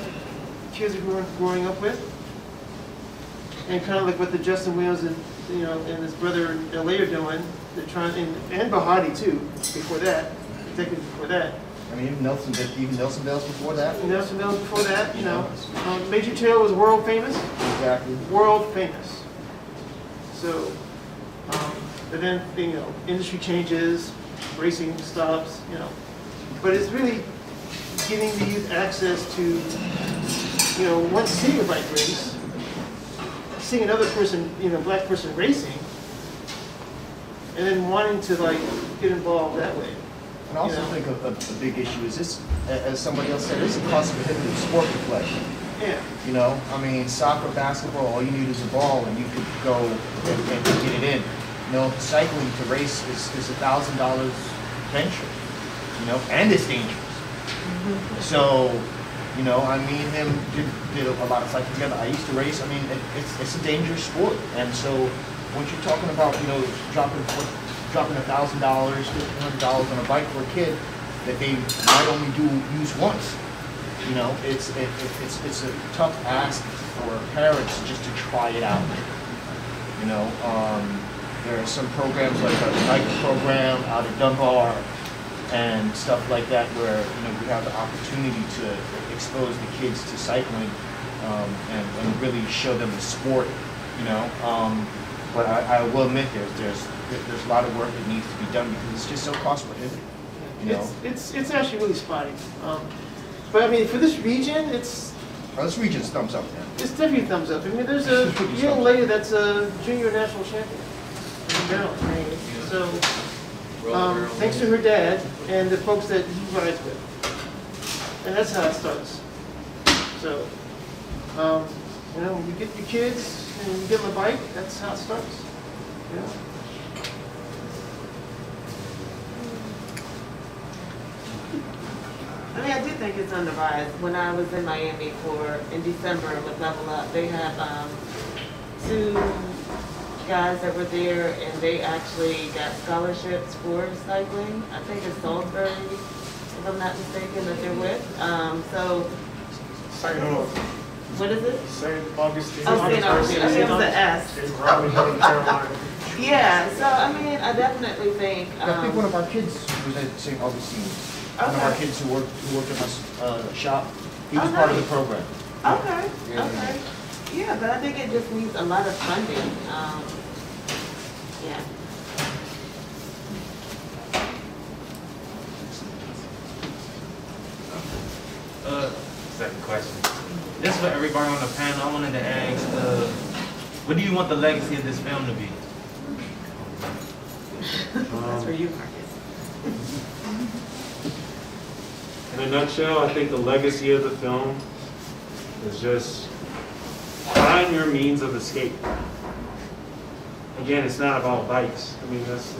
kids are growing up with, and kind of like what the Justin Williams and his brother in LA are doing. They're trying, and Bahati too. Before that, decades before that. I mean, even Nelson Bell's before that. Nelson Bell's before that. Major Taylor was world famous. Exactly. World famous. So, but then industry changes, racing stops. But it's really giving the youth access to, once seeing a bike race, seeing another person, black person racing, and then wanting to get involved that way. And I also think a big issue is this, as somebody else said, it's a cost-prohibitive sport to play. Yeah. I mean, soccer, basketball, all you need is a ball, and you could go and get it in. Cycling to race is $1,000 venture, and it's dangerous. So, me and him did a lot of cycling together. I used to race. I mean, it's a dangerous sport. And so, when you're talking about, dropping $1,000, $1,500 on a bike for a kid that they might only use once, it's a tough ask for parents just to try it out. There are some programs like a bike program out of Dunbar and stuff like that where we have the opportunity to expose the kids to cycling and really show them the sport, But I will admit there's a lot of work that needs to be done because it's just so cost prohibitive. It's actually really spotty. But I mean, for this region, this region's thumbs up, man. It's definitely thumbs up. I mean, there's a young lady that's a junior national champion in Maryland. So, thanks to her dad and the folks that he rides with. And that's how it starts. So, when you get your kids and you get them a bike, that's how it starts. I mean, I do think it's on the rise. When I was in Miami in December with Level Up, they had 2 guys that were there, and they actually got scholarships for cycling. I think it's Salisbury, if I'm not mistaken, that they're with. What is it? St. Augustine. Oh, St. Augustine. I think it was an S. In Raleigh, North Carolina. Yeah, so I mean, I definitely think. I think one of our kids was at St. Augustine. One of our kids who worked in my shop, he was part of the program. Okay. Yeah. Okay. Yeah, but I think it just needs a lot of funding. Yeah. Second question. This is for everybody on the panel. I wanted to ask, what do you want the legacy of this film to be? That's for you, Marcus. In a nutshell, I think the legacy of the film is just find your means of escape. Again, it's not about bikes. I mean, that's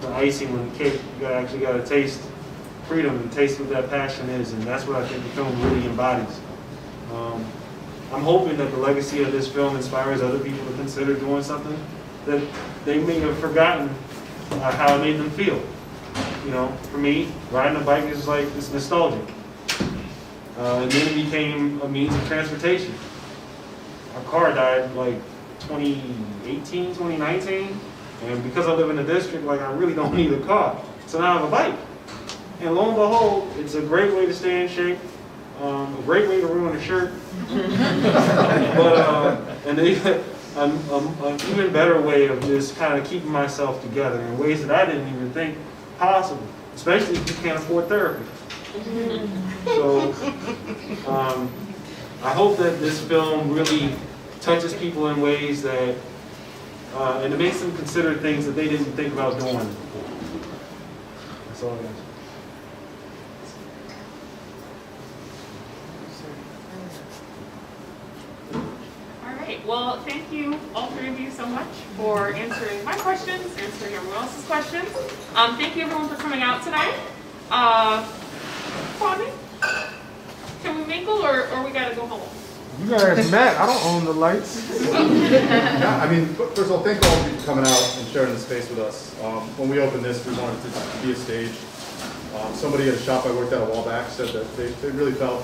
the icing on the cake. You actually got to taste freedom and taste what that passion is, and that's what I think the film really embodies. I'm hoping that the legacy of this film inspires other people to consider doing something that they may have forgotten how it made them feel. You know, for me, riding a bike is like, it's nostalgic. And then it became a means of transportation. Our car died like 2018, 2019, and because I live in the district, like I really don't need a car. So now I have a bike. And lo and behold, it's a great way to stay in shape, a great way to ruin a shirt, but an even better way of just kind of keeping myself together in ways that I didn't even think possible, especially if you can't afford therapy. So I hope that this film really touches people in ways that, and it makes them consider things that they didn't think about doing before. That's all I got. Well, thank you, all three of you, so much for answering my questions, answering everyone else's questions. Thank you, everyone, for coming out tonight. Kwame, can we mingle, or we gotta go home? You guys met. I don't own the lights. Yeah, I mean, first of all, thank all of you for coming out and sharing the space with us. When we opened this, we wanted to be a stage. Somebody at a shop I worked at a while back said that they really felt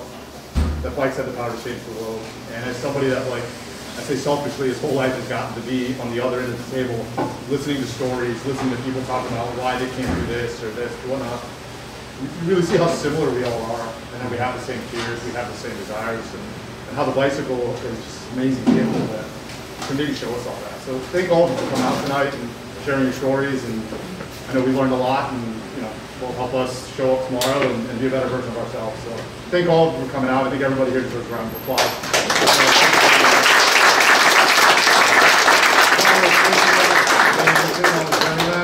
that bikes had the power to change the world. And as somebody that, like, I say selfishly, his whole life has gotten to be on the other end of the table, listening to stories, listening to people talking about why they can't do this or whatnot. You really see how similar we all are, and that we have the same fears, we have the same desires, and how the bicycle is just amazing vehicle that can really show us all that. So thank all of you for coming out tonight and sharing your stories, and I know we learned a lot, and will help us show up tomorrow and be a better version of ourselves. So thank all of you for coming out. I think everybody here deserves a round of applause.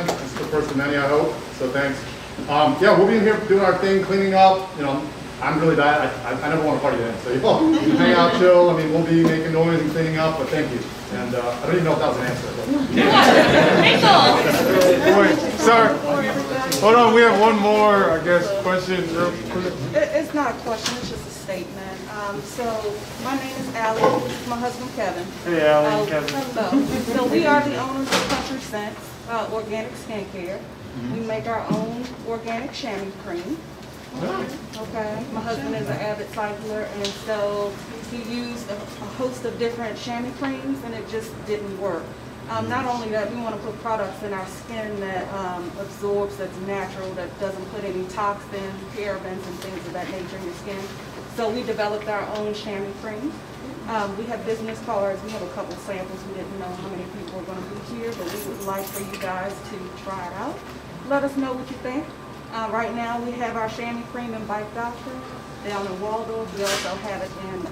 This is the first of many, I hope. So thanks. Yeah, we'll be in here doing our thing, cleaning up. I'm really bad. I never want to party then. So you can hang out, chill. I mean, we'll be making noise and cleaning up, but thank you. And I don't even know if that was an answer. Wait, sorry. Hold on, we have one more, I guess, question. It's not a question, it's just a statement. So my name is Allie, this is my husband Kevin. Hey Allie, Kevin. Hello. So we are the owners of Country Scents, organic skincare. We make our own organic chamois cream. Okay. My husband is an avid cycler, and so he used a host of different chamois creams, and it just didn't work. Not only that, we want to put products in our skin that absorbs, that's natural, that doesn't put any toxins, parabens, and things of that nature in your skin. So we developed our own chamois cream. We have business cards. We have a couple samples. We didn't know how many people are going to be here, but we would like for you guys to try it out. Let us know what you think. Right now, we have our chamois cream and Bike Doctor down in Waldorf. We also have it in